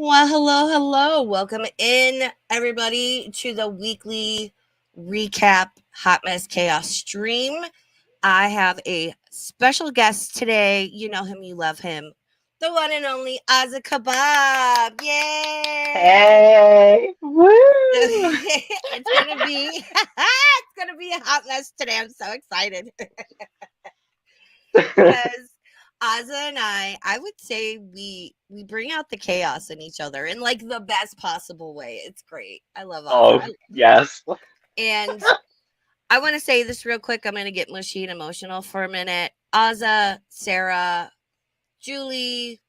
Well, hello. Welcome in, everybody, to the weekly recap Hot Mess Chaos stream. I have a special guest today. You know him, you love him. The one and only Azzakebab. Yay! Hey, woo! It's gonna be it's gonna be a hot mess today. I'm so excited because Azza and I would say we bring out the chaos in each other in like the best possible way. It's great. I love Azza. Oh, yes. And I want to say this real quick. I'm going to get mushy and emotional for a minute. Azza, Sarah, Julie,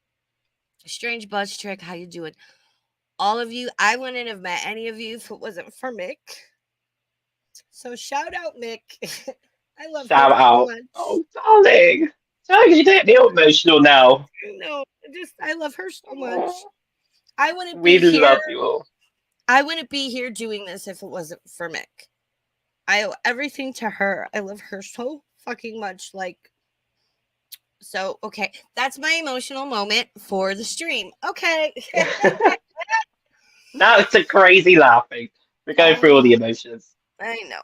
Strange Buzz Trick, how you doing? All of you, I wouldn't have met any of you if it wasn't for Mick. So shout out Mick. I love her Shout so out. much. Oh, darling. Darling, you don't feel emotional now. No, I love her so much. Oh, I wouldn't we be here. love you all. I wouldn't be here doing this if it wasn't for Mick. I owe everything to her. I love her so fucking much. So, okay, that's my emotional moment for the stream. Okay. Now it's a crazy laughing. We're going through all the emotions. I know.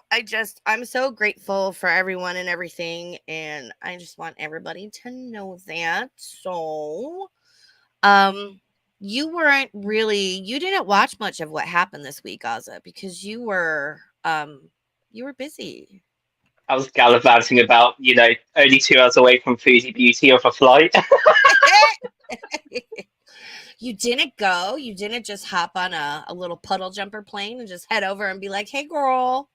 I'm so grateful for everyone and everything. And I just want everybody to know that. So, you didn't watch much of what happened this week, Azza, because you were busy. I was gallivanting about, only 2 hours away from Foodie Beauty of a flight. You didn't go. You didn't just hop on a little puddle jumper plane and just head over and be like, hey, girl.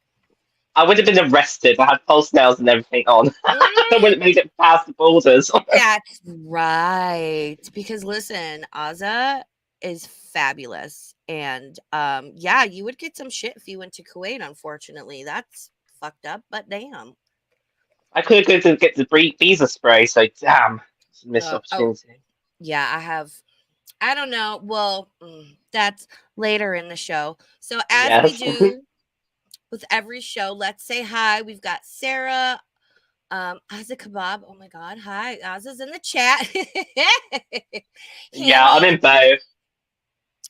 I would have been arrested. I had false nails and everything on. I Mm, wouldn't make it past the borders. that's right. Because listen, Azza is fabulous. And yeah, you would get some shit if you went to Kuwait, unfortunately. That's fucked up, but damn. I could have gone to get the visa spray, so damn. It's a missed Oh, opportunity. yeah, I don't know. Well, that's later in the show. So as we Yes. do with every show, let's say hi. We've got Sarah, Azzakebab. Oh my God. Hi. Azza's in the chat. Yeah, I'm Hammy, in both.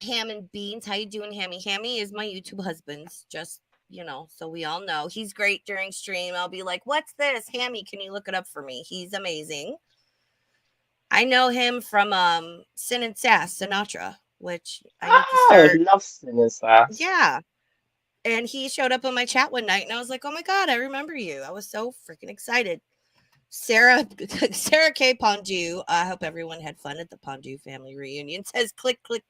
Ham and Beans. How you doing, Hammy? Hammy is my YouTube husband's. Just, so we all know. He's great during stream. I'll be like, what's this? Hammy, can you look it up for me? He's amazing. I know him from Sin and Sass, Sinatra, which I need to Oh, start. love Sinner's Fast. Yeah. And he showed up on my chat one night and I was like, oh my God, I remember you. I was so freaking excited. Sarah K. Pondu. I hope everyone had fun at the Pondu family reunion. Says click, click,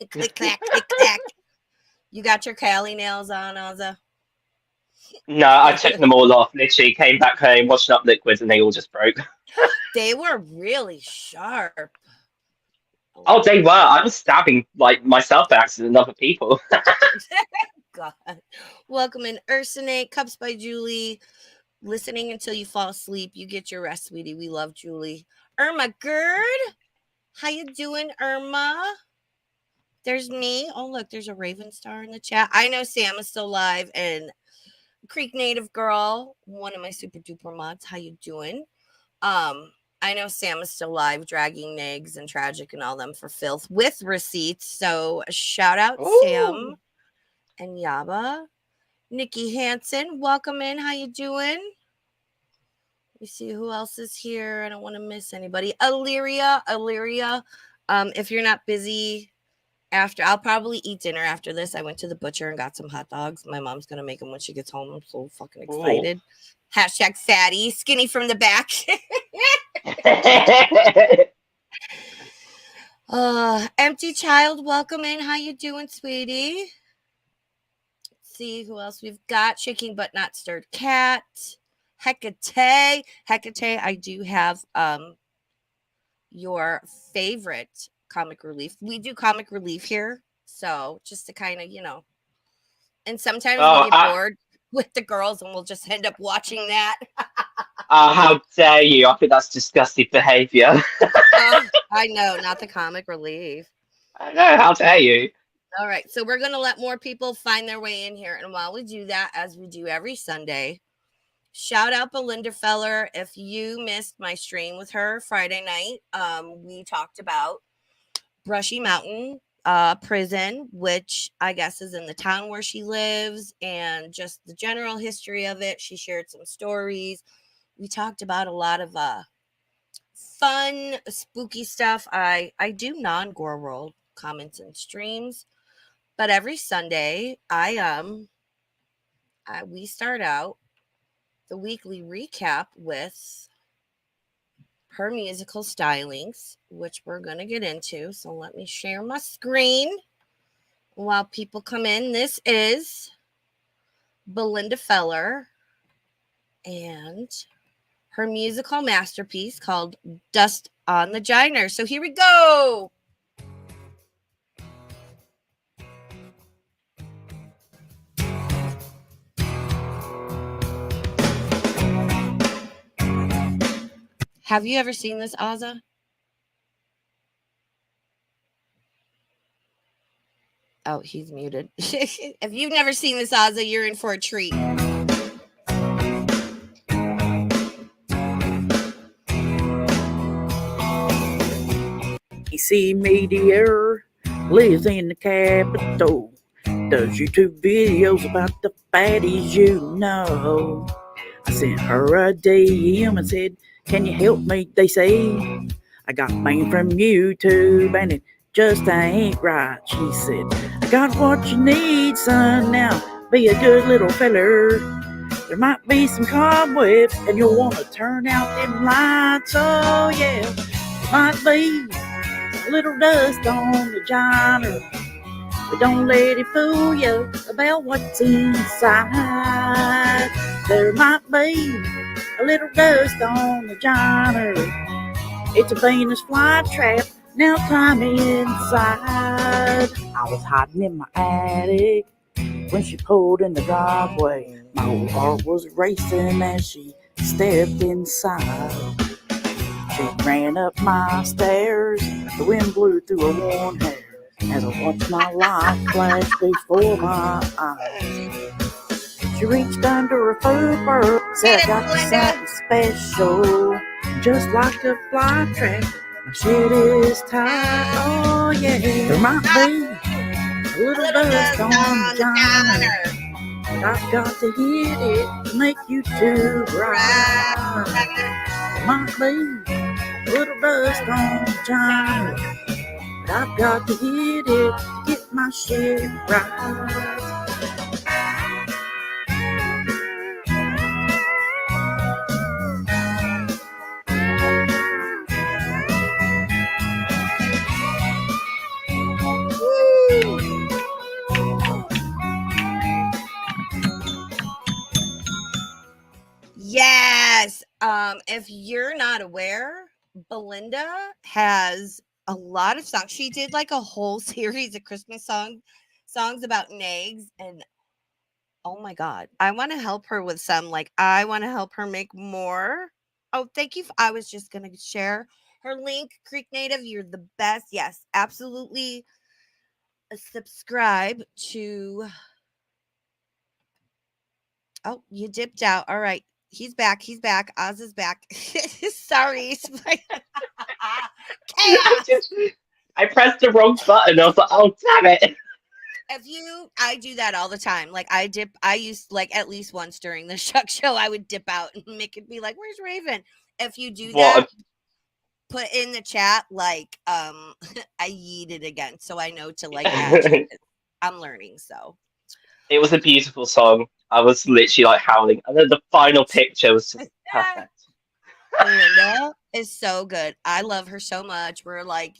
click, clack, click, clack. You got your Cali nails on, Azza? No, I took them all off. Literally came back home, washing up liquids, and they all just broke. They were really sharp. Oh, they were. I was stabbing like myself by accident and other people. God. Welcome in Ursinate, Cups by Julie. Listening until you fall asleep. You get your rest, sweetie. We love Julie. Irma Gerd. How you doing, Irma? There's me. Oh, look, there's a Raven Star in the chat. I know Sam is still live, and Creek Native Girl, one of my super duper mods. How you doing? I know Sam is still live, dragging Nags and Tragic and all them for filth with receipts. So shout out Sam Ooh. and Yaba. Nikki Hansen, welcome in. How you doing? Let me see who else is here. I don't want to miss anybody. Illyria. If you're not busy I'll probably eat dinner after this. I went to the butcher and got some hot dogs. My mom's gonna make them when she gets home. I'm so fucking Ooh. excited. Hashtag fatty, skinny from the back. Empty child, welcome in. How you doing, sweetie? Let's see who else we've got. Shaking but not stirred cat. Hecate. I do have your favorite comic relief. We do comic relief here. So just to kind of, and sometimes we Oh, get bored with the girls and we'll just end up watching that. how dare you? I think that's disgusting behaviour. Oh, I know, not the comic relief. I know, how dare you? All right. So we're going to let more people find their way in here. And while we do that, as we do every Sunday, shout out Belinda Feller. If you missed my stream with her Friday night, we talked about Brushy Mountain. prison, which I guess is in the town where she lives, and just the general history of it. She shared some stories. We talked about a lot of fun, spooky stuff. I do non-GorlWorld comments and streams, but every Sunday we start out the weekly recap with her musical stylings, which we're going to get into. So let me share my screen while people come in. This is Belinda Feller and her musical masterpiece called Dust on the Giner. So here we go. Have you ever seen this, Azza? Oh, he's muted. If you've never seen this, Azza, you're in for a treat. DC Meteor lives in the Capitol. Does YouTube videos about the fatties you know. I sent her a DM and said, can you help me? They say, I got banned from YouTube and it just ain't right. She said, I got what you need, son. Now be a good little feller. There might be some cobwebs and you'll want to turn out them lights. Oh yeah, might be a little dust on the giner, but don't let it fool you about what's inside. There might be a little dust on the giner. It's a Venus flytrap, now climb inside. I was hiding in my attic when she pulled in the driveway. My whole heart was racing as she stepped inside. She ran up my stairs, the wind blew through her worn hair as I watched my life flash before my eyes. She reached under her fur fur, said I got you something special, just like a fly trap. My shit is tight, oh yeah. There might be a little dust on the giner, but I've got to hit it to make you too bright. There might be a little dust on the giner, but I've got to hit it to get my shit right. Yes. If you're not aware, Belinda has a lot of songs. She did like a whole series of Christmas songs about nags, and oh my god, I want to help her with some. Like I want to help her make more. Oh, thank you. I was just going to share her link. Creek Native, you're the best. Yes, absolutely. Subscribe to. Oh, you dipped out. All right. He's back. He's back. Oz is back. Sorry. Chaos. I pressed the wrong button. I was like, oh, damn it. I do that all the time. Like I used like at least once during the Shuck show, I would dip out and make it be like, where's Raven? If you do that, What? put in the chat, like, I yeeted again. So I know to like add you. I'm learning. So It was a beautiful song. I was literally like howling. And then the final picture was just perfect. Belinda is so good. I love her so much. We're like,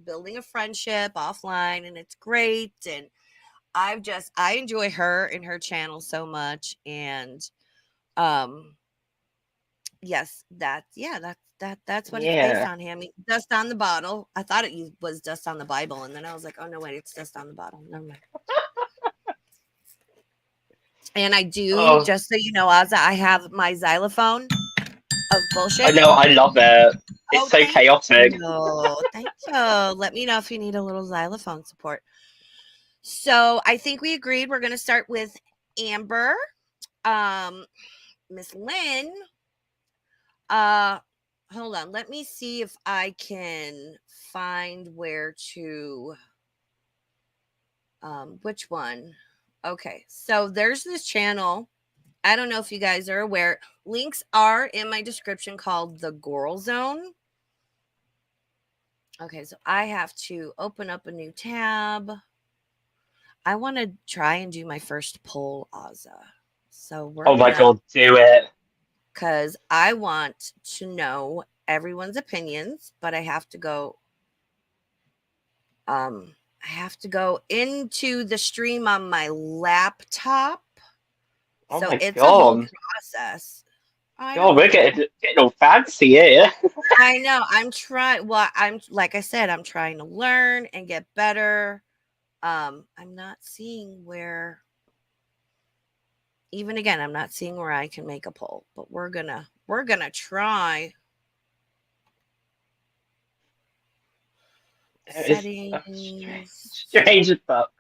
building a friendship offline and it's great. And I enjoy her and her channel so much. And yes, that's what it's based Yeah. on, Hammy. Dust on the bottle. I thought it was dust on the Bible, and then I was like, oh no, wait, it's dust on the bottle. Never mind. And I do, Oh, just so you know, Azza, I have my xylophone of bullshit. I know. I love it. It's so Thank chaotic. you. Thank you. Let me know if you need a little xylophone support. So I think we agreed we're going to start with Amber. Miss Lynn. Hold on. Let me see if I can find where to Which one? Okay, so there's this channel. I don't know if you guys are aware. Links are in my description, called the Girl Zone. Okay, so I have to open up a new tab. I want to try and do my first poll, Azza. So we're Oh my gonna, god, do it. because I want to know everyone's opinions, but I have to go. I have to go into the stream on my laptop. Oh So my it's a whole god. process. I God, know. we're getting all fancy here. I know. I'm trying. Well, I'm, like I said, I'm trying to learn and get better. I'm not seeing where. Even again, I'm not seeing where I can make a poll, but we're gonna try. It's Settings. strange as fuck.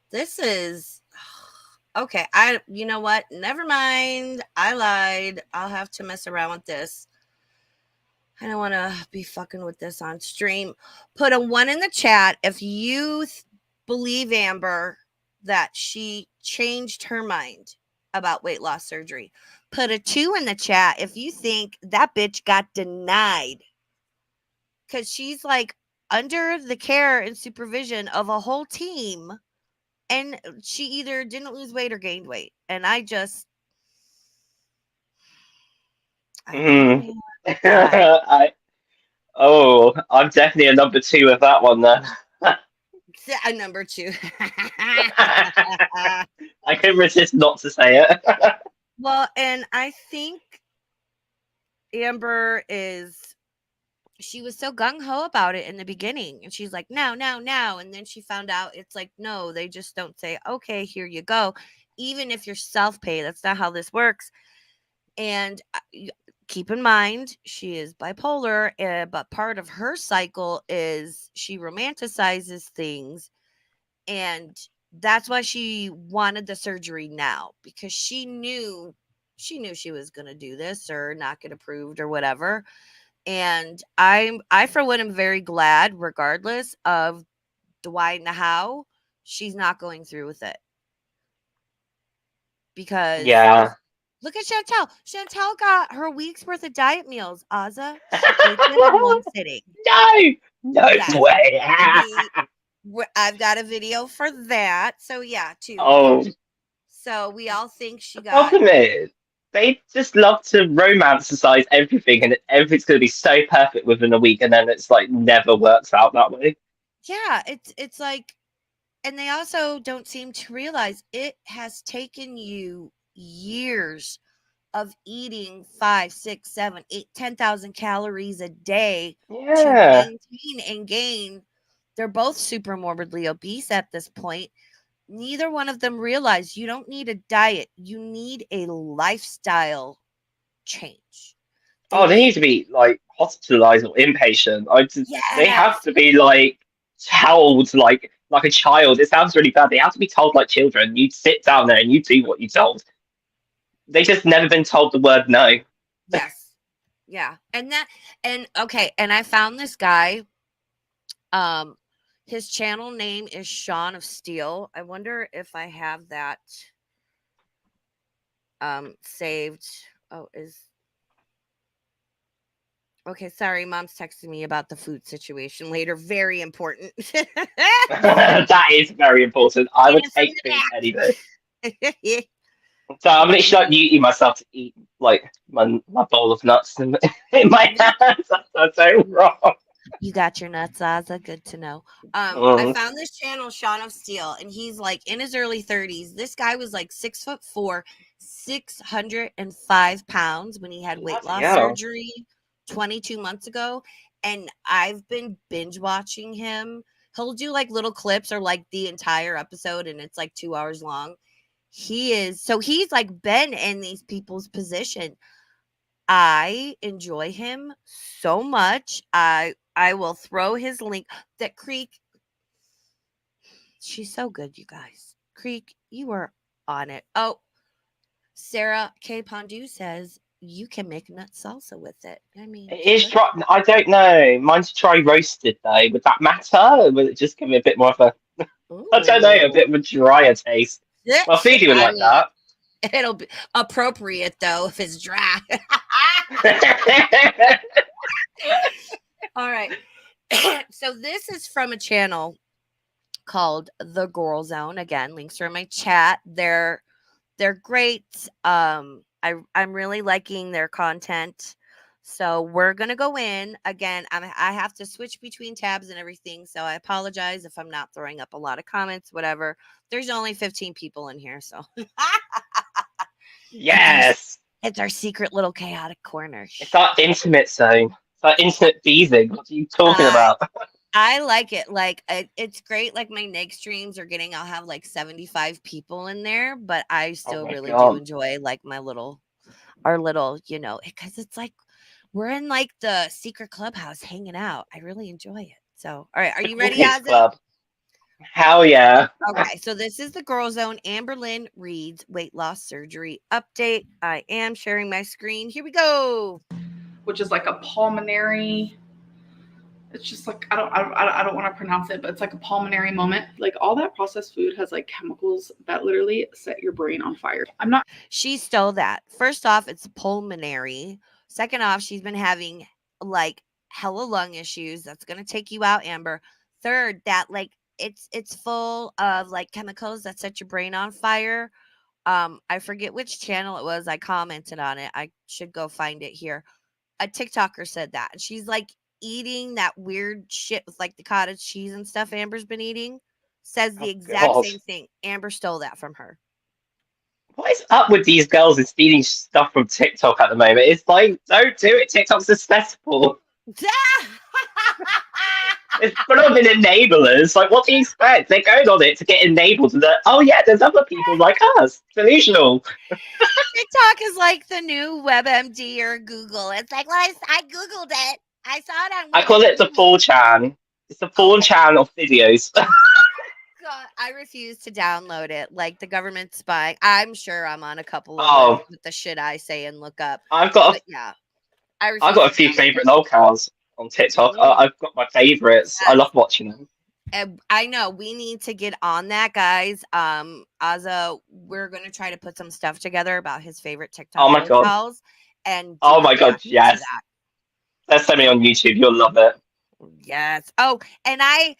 This is okay. You know what? Never mind. I lied. I'll have to mess around with this. I don't want to be fucking with this on stream. Put a 1 in the chat if you believe Amber that she changed her mind about weight loss surgery. Put a 2 in the chat if you think that bitch got denied. Because she's like under the care and supervision of a whole team, and she either didn't lose weight or gained weight. And I don't know. I'm definitely a number 2 with that one then. Number 2. I couldn't resist not to say it. Well, and I think Amber she was so gung-ho about it in the beginning, and she's like, no, and then she found out it's like, no, they just don't say, okay, here you go, even if you're self-pay. That's not how this works. And keep in mind, she is bipolar, but part of her cycle is she romanticizes things, and that's why she wanted the surgery now, because she knew she was going to do this or not get approved or whatever. And I for one am very glad, regardless of the why and the how, she's not going through with it. Because Yeah. look at Chantel. Chantel got her week's worth of diet meals, Azza. She ate them in one sitting. No Yes. way. I've got a video for that. So yeah, too. Oh, So we all think she the got. problem is they just love to romanticize everything, and everything's going to be so perfect within a week, and then it's like never works out that way. Yeah, it's like, and they also don't seem to realize it has taken you years of eating 5, 6, 7, 8, 10,000 calories a day to Yeah. maintain and gain. They're both super morbidly obese at this point. Neither one of them realize you don't need a diet. You need a lifestyle change. Oh, they need to be like hospitalized or inpatient. They have Yes. to be like told like a child. It sounds really bad. They have to be told like children. You sit down there and you do what you're told. They just never been told the word no. Yes. Yeah. And okay. And I found this guy. His channel name is Sean of Steel. I wonder if I have that saved. Oh, okay, sorry, mom's texting me about the food situation later. Very important. That is very important. I would take food any day. So I'm literally like muting myself to eat like my bowl of nuts in my hands. That's so wrong. You got your nuts, Azza. Good to know. I found this channel, Sean of Steel, and he's like in his early 30s. This guy was like 6'4", 605 pounds when he had weight loss surgery 22 months ago. And I've been binge watching him. He'll do like little clips or like the entire episode, and it's like 2 hours long. He's like been in these people's position. I enjoy him so much. I will throw his link. That Creek, she's so good, you guys. Creek, you are on it. Oh, Sarah K. Pondu says you can make nut salsa with it. I mean, it is I don't know. Mine's dry roasted though. Would that matter? Or would it just give me a bit more of a I don't know, a Ooh. bit of a drier taste. Well, Phoebe would I like mean, that. it'll be appropriate though if it's dry. All right. So this is from a channel called The Girl Zone. Again, links are in my chat. They're great. I'm really liking their content. So we're gonna go in again. I have to switch between tabs and everything. So I apologize if I'm not throwing up a lot of comments. Whatever. There's only 15 people in here, so it's our Yes! it's our secret little chaotic corner. It's our intimate zone. It's our intimate beezing. What are you talking Uh, about? I like it. Like it's great. Like my next streams are getting. I'll have like 75 people in there, but I Oh still my really do god. enjoy like our little, because it's like we're in like the secret clubhouse hanging out. I really enjoy it. So, all right, are The you Cool ready, Kids Ozzy? Club. Hell yeah. Okay, so this is the Girl Zone. Amberlynn Reed's weight loss surgery update. I am sharing my screen. Here we go. Which is like a pulmonary. It's just like I don't want to pronounce it, but it's like a pulmonary moment. Like all that processed food has like chemicals that literally set your brain on fire. I'm not. She stole that. First off, it's pulmonary. Second off, she's been having like hella lung issues. That's gonna take you out, Amber. Third, that like it's full of like chemicals that set your brain on fire. I forget which channel it was. I commented on it. I should go find it here. A TikToker said that. And she's like eating that weird shit with like the cottage cheese and stuff Amber's been eating. Says the Oh exact god. same thing. Amber stole that from her. What is up with these girls and stealing stuff from TikTok at the moment? It's like, don't do it. TikTok's accessible. It's full of enablers. Like, what do you expect? They're going on it to get enabled. And oh, yeah, there's other people like us. Delusional. TikTok is like the new WebMD or Google. It's like, well, I Googled it. I saw it on I call it the WebMD. 4chan. It's the Oh 4chan of videos. God, I refuse to download it. Like the government spying. I'm sure I'm on a couple of Oh, lists with the shit I say and look up. I've got But yeah, I I've refuse got a to few download favorite lolcows on TikTok. it. I've got my favorites. I love watching them. And I know we need to get on that, guys. Azza, we're gonna try to put some stuff together about his favorite TikTok Oh my god. locales and do Oh a my god, reaction to yes. that. Let's send me on YouTube. You'll love it. Yes. Oh, and I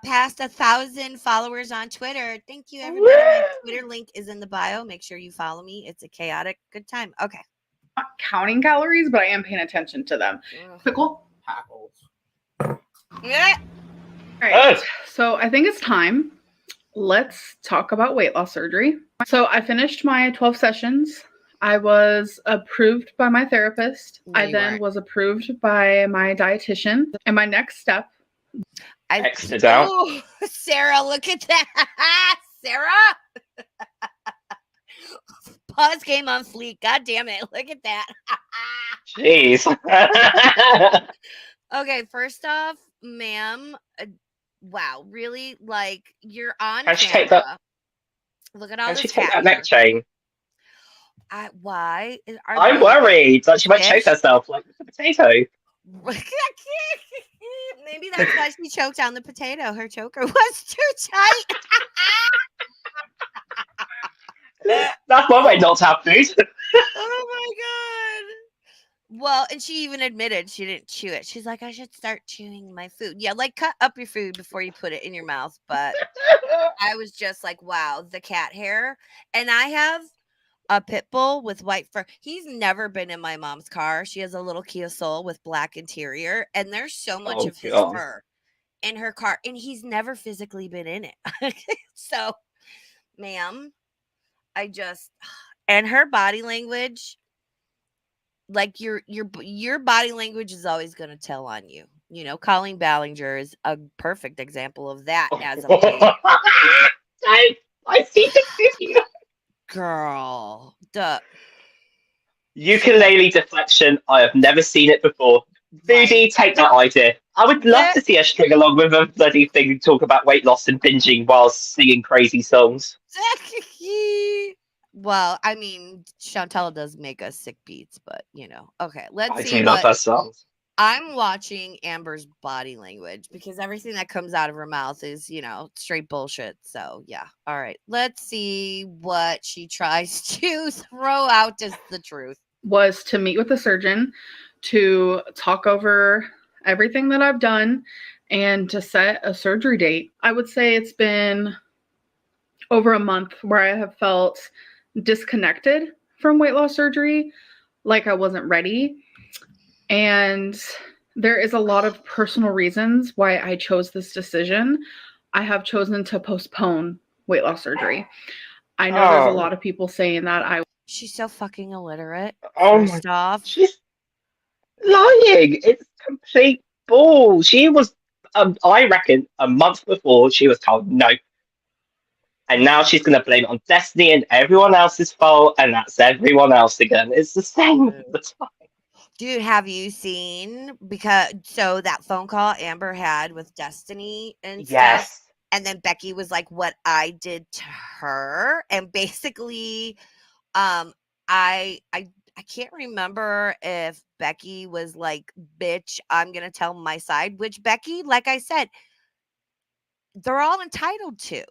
passed 1,000 followers on Twitter. Thank you, everybody. My Twitter link is in the bio. Make sure you follow me. It's a chaotic good time. Okay. Not counting calories, but I am paying attention to them. Pickle. Yeah. All right. So I think it's time. Let's talk about weight loss surgery. So I finished my 12 sessions. I was approved by my therapist. No, I you then weren't. was approved by my dietitian. And my next step. Exit out. Oh, Sarah, look at that. Sarah. Pause game on fleek. God damn it. Look at that. Jeez. Okay, first off, ma'am, wow, really? Like you're on Can she camera. take that? Look at all Can this she take fat that neck here. chain? Why? I'm worried that she might choke Bitch. herself like the potato. Maybe that's why she choked on the potato. Her choker was too tight. That's one way not to have food. Oh my god. Well, and she even admitted she didn't chew it. She's like, I should start chewing my food. Yeah, like cut up your food before you put it in your mouth. But I was just like, wow, the cat hair. And I have a pit bull with white fur. He's never been in my mom's car. She has a little Kia Soul with black interior, and there's so much of his fur in her car, and he's never physically been in it. So, ma'am, and her body language, like your body language is always going to tell on you. You know, Colleen Ballinger is a perfect example of that as a lady. I see the video. Girl, duh. Ukulele deflection. I have never seen it before. Voodie, take that idea. I would love to see her string along with a bloody thing and talk about weight loss and binging while singing crazy songs. Well, I mean, Chantel does make us sick beats, but you know. Okay, let's I see do love her songs. I'm watching Amber's body language because everything that comes out of her mouth is, straight bullshit. So, yeah. All right. Let's see what she tries to throw out as the truth. Was to meet with a surgeon to talk over everything that I've done and to set a surgery date. I would say it's been over a month where I have felt disconnected from weight loss surgery, like I wasn't ready. And there is a lot of personal reasons why I chose this decision. I have chosen to postpone weight loss surgery. I know there's a lot of people saying that She's so fucking illiterate. Oh First off, she's lying. It's complete bull. She was, I reckon, a month before she was told no. And now she's going to blame it on Destiny and everyone else's fault, and that's everyone else again. It's the same all the time. Dude, have you seen that phone call Amber had with Destiny and stuff? And then Becky was like, what I did to her. And basically, I can't remember if Becky was like, bitch, I'm going to tell my side, which Becky, like I said, they're all entitled to.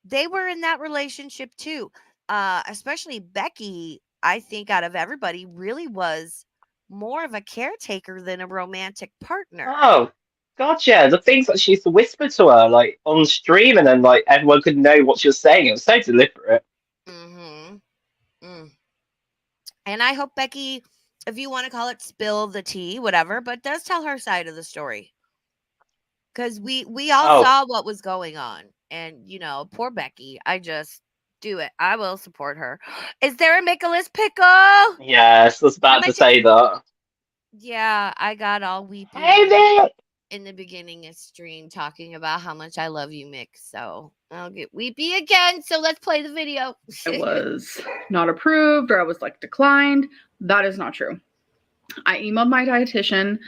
They were in that relationship too. Especially Becky, I think out of everybody really was more of a caretaker than a romantic partner. Oh, gotcha. The things that she used to whisper to her, like on stream, and then like everyone could know what she was saying. It was so deliberate. Mm-hmm. And I hope Becky, if you want to call it spill the tea, whatever, but does tell her side of the story. Because we all saw what was going on. And, poor Becky, I just do it. I will support her. Is there a Nicholas Pickle? Yes, I was about to say that. Yeah, I got all weepy in the beginning of stream talking about how much I love you, Mick. So I'll get weepy again. So let's play the video. I was not approved or I was like declined. That is not true. I emailed my dietitian.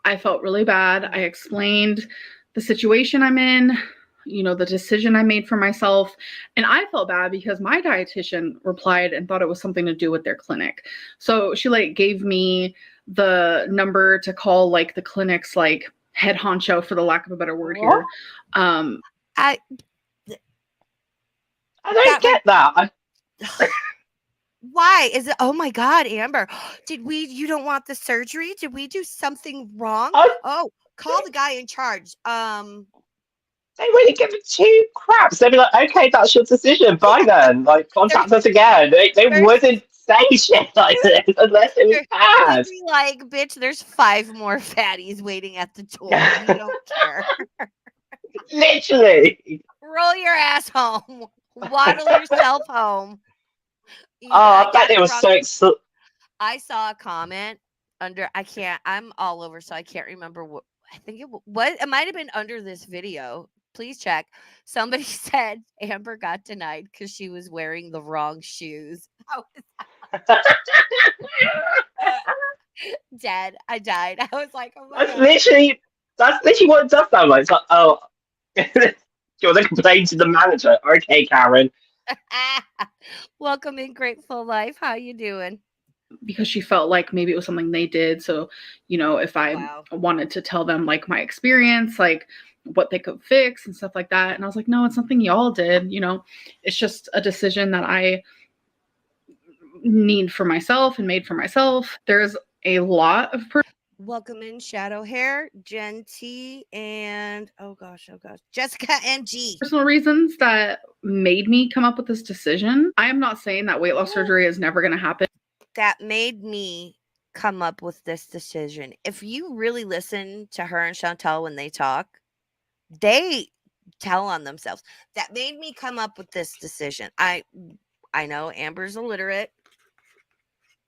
I felt really bad. I explained the situation I'm in, the decision I made for myself. And I felt bad because my dietitian replied and thought it was something to do with their clinic. So she gave me the number to call the clinic's head honcho, for the lack of a better word here. I don't get that. Why is it? Oh my God, Amber, you don't want the surgery? Did we do something wrong? Call the guy in charge. They wouldn't give it two craps. They'd be like, okay, that's your decision. Bye then. Contact us again. They wouldn't say shit like this unless it was bad. Be like, bitch, there's 5 more fatties waiting at the door. You don't care. Literally. Roll your ass home. Waddle yourself home. I bet it was so. I saw a comment under. I'm all over, so I can't remember what. I think it might have been under this video. Please check. Somebody said Amber got denied because she was wearing the wrong shoes. Dead. I died. I was like, oh my God. That's literally what it does sound like. It's like, oh, you want to complain to the manager? Okay, Karen. Welcome in Grateful Life. How you doing? Because she felt like maybe it was something they did. So, if I wanted to tell them my experience, what they could fix and stuff like that. And I was like, no, it's something y'all did. It's just a decision that I need for myself and made for myself. There's a lot of welcome in Shadow Hair, Jen T, and oh gosh, Jessica MG. Personal reasons that made me come up with this decision. I am not saying that weight loss surgery is never going to happen. That made me come up with this decision. If you really listen to her and Chantel when they talk, they tell on themselves. That made me come up with this decision. I know Amber's illiterate.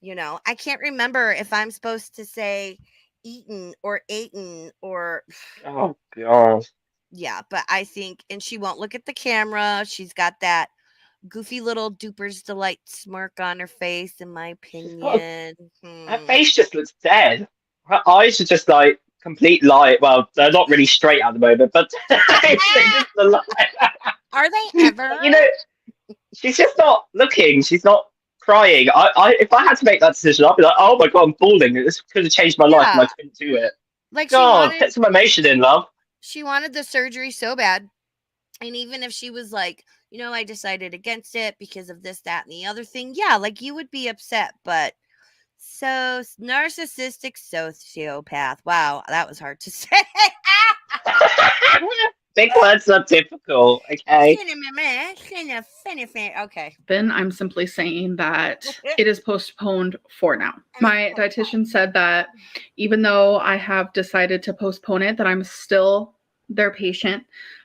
I can't remember if I'm supposed to say eaten or aten or. Oh God. Yeah, but I think, and she won't look at the camera. She's got that goofy little Duper's Delight smirk on her face, in my opinion. Her face just looks dead. Her eyes are just complete light. Well, they're not really straight at the moment, but just the light. Are they ever? She's just not looking. She's not crying. If I had to make that decision, I'd be like, oh my god, I'm bawling. This could have changed my life, and I Yeah. couldn't do it. Like God, put some emotion in, love. she wanted the surgery so bad. And even if she was like, I decided against it because of this, that, and the other thing, yeah, like you would be upset. But so narcissistic sociopath. Wow, that was hard to say. Big words are difficult, okay? Okay. Then I'm simply saying that it is postponed for now. My dietitian said that even though I have decided to postpone it, that I'm still their patient,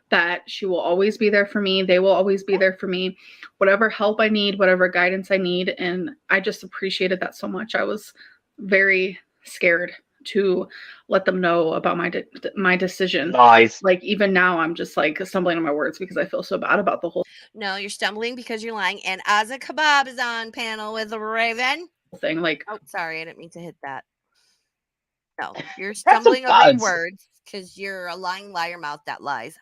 that she will always be there for me. They will always be there for me. Whatever help I need, whatever guidance I need. And I just appreciated that so much. I was very scared to let them know about my decision. Lies. Like even now I'm just like stumbling on my words because I feel so bad about the whole No, you're stumbling because you're lying. And Azzakebab is on panel with Raven. thing. Like, oh, sorry, I didn't mean to hit that. No, you're stumbling over your words because you're a lying liar mouth that lies.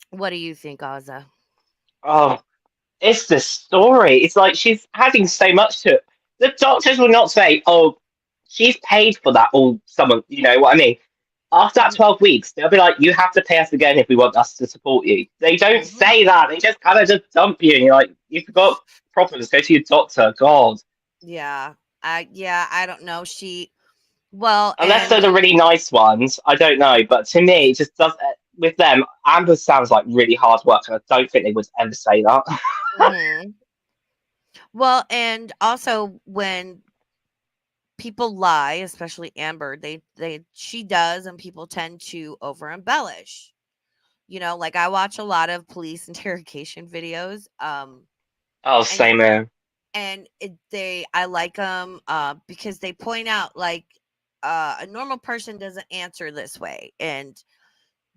What do you think, Azza? Oh, it's the story. It's like she's adding so much to it. The doctors will not say, oh, she's paid for that, or someone, you know what I mean? After that 12 weeks, they'll be like, you have to pay us again if we want us to support you. They don't say that. They just kind of just dump you. And you're like, you've got problems. Go to your doctor. God. Yeah. I don't know. Unless they're the really nice ones, I don't know. But to me, it just does. With them, Amber sounds like really hard work, and I don't think they would ever say that. Well, and also when people lie, especially Amber, she does, and people tend to over embellish. Like I watch a lot of police interrogation videos. Oh, same here. And I like them because they point out like a normal person doesn't answer this way, and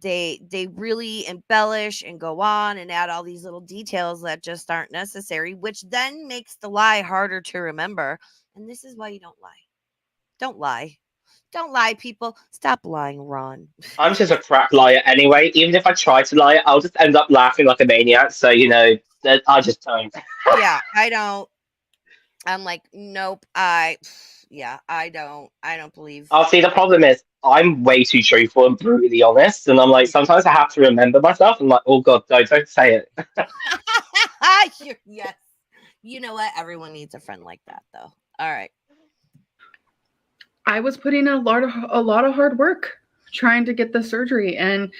they really embellish and go on and add all these little details that just aren't necessary, which then makes the lie harder to remember. And this is why you don't lie. Don't lie. Don't lie, people. Stop lying, Ron. I'm just a crap liar anyway. Even if I try to lie, I'll just end up laughing like a maniac. So, I just don't. Yeah, I don't. I'm like, nope. I don't believe. Oh, see, the problem is I'm way too truthful and brutally honest. And I'm like, sometimes I have to remember myself. I'm like, oh, God, don't say it. Yes. You know what? Everyone needs a friend like that, though. All right. I was putting a lot of hard work trying to get the surgery, and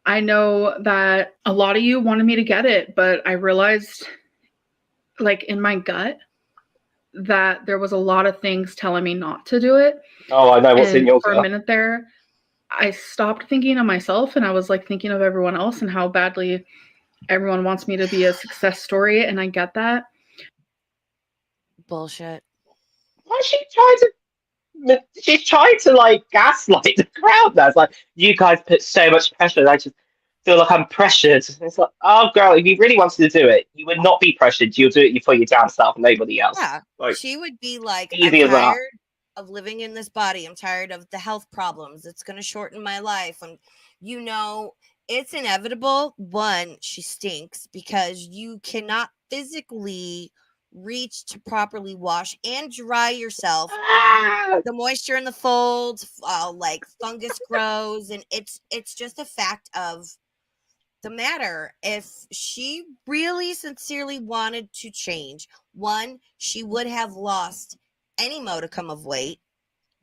I know that a lot of you wanted me to get it, but I realized, like in my gut, that there was a lot of things telling me not to do it. Oh, I know what's in your gut. For a minute there, I stopped thinking of myself, and I was like thinking of everyone else and how badly everyone wants me to be a success story, and I get that. Bullshit. Why is she trying to? She's trying to like gaslight the crowd. That's like, you guys put so much pressure, and I just feel like I'm pressured. It's like, oh girl, if you really wanted to do it, you would not be pressured. You'll do it for your damn self, nobody else. Yeah, like, she would be like, easy I'm as that. tired of living in this body. I'm tired of the health problems. It's going to shorten my life. And it's inevitable. One, she stinks because you cannot physically reach to properly wash and dry yourself. The moisture in the folds, like fungus grows, and it's just a fact of the matter. If she really sincerely wanted to change, one, she would have lost any modicum of weight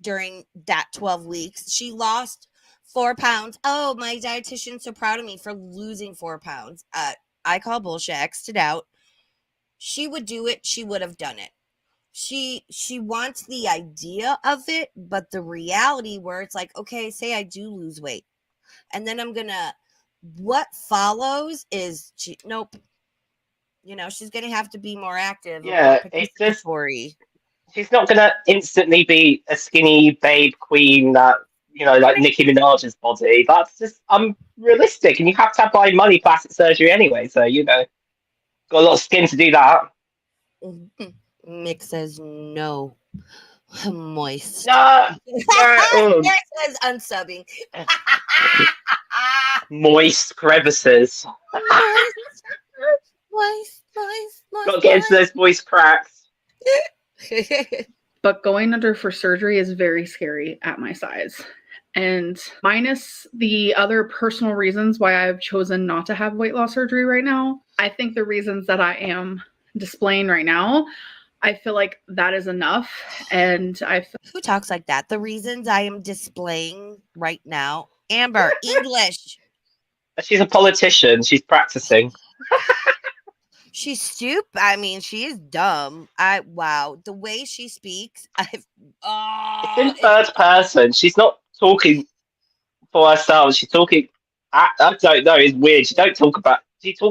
during that 12 weeks. She lost 4 pounds. Oh, my dietitian's so proud of me for losing 4 pounds. I call bullshit. X'd it out. She would do it. She would have done it. She wants the idea of it, but the reality where it's like, okay, say I do lose weight, and then what follows is nope. She's gonna have to be more active. Yeah, it's just she's not gonna instantly be a skinny babe queen that like Nicki Minaj's body. That's just unrealistic, and you have to buy money plastic surgery anyway. So got a lot of skin to do that. Mick says no. Moist. No. Mick says unsubbing. Moist crevices. Got to get into those voice cracks. But going under for surgery is very scary at my size. And minus the other personal reasons why I've chosen not to have weight loss surgery right now, I think the reasons that I am displaying right now, I feel like that is enough. And Who talks like that? The reasons I am displaying right now. Amber, English. She's a politician. She's practicing. She's stupid. I mean, she is dumb. Wow, the way she speaks. It's in third person. She's not talking for herself. She's talking. I don't know. It's weird. She talks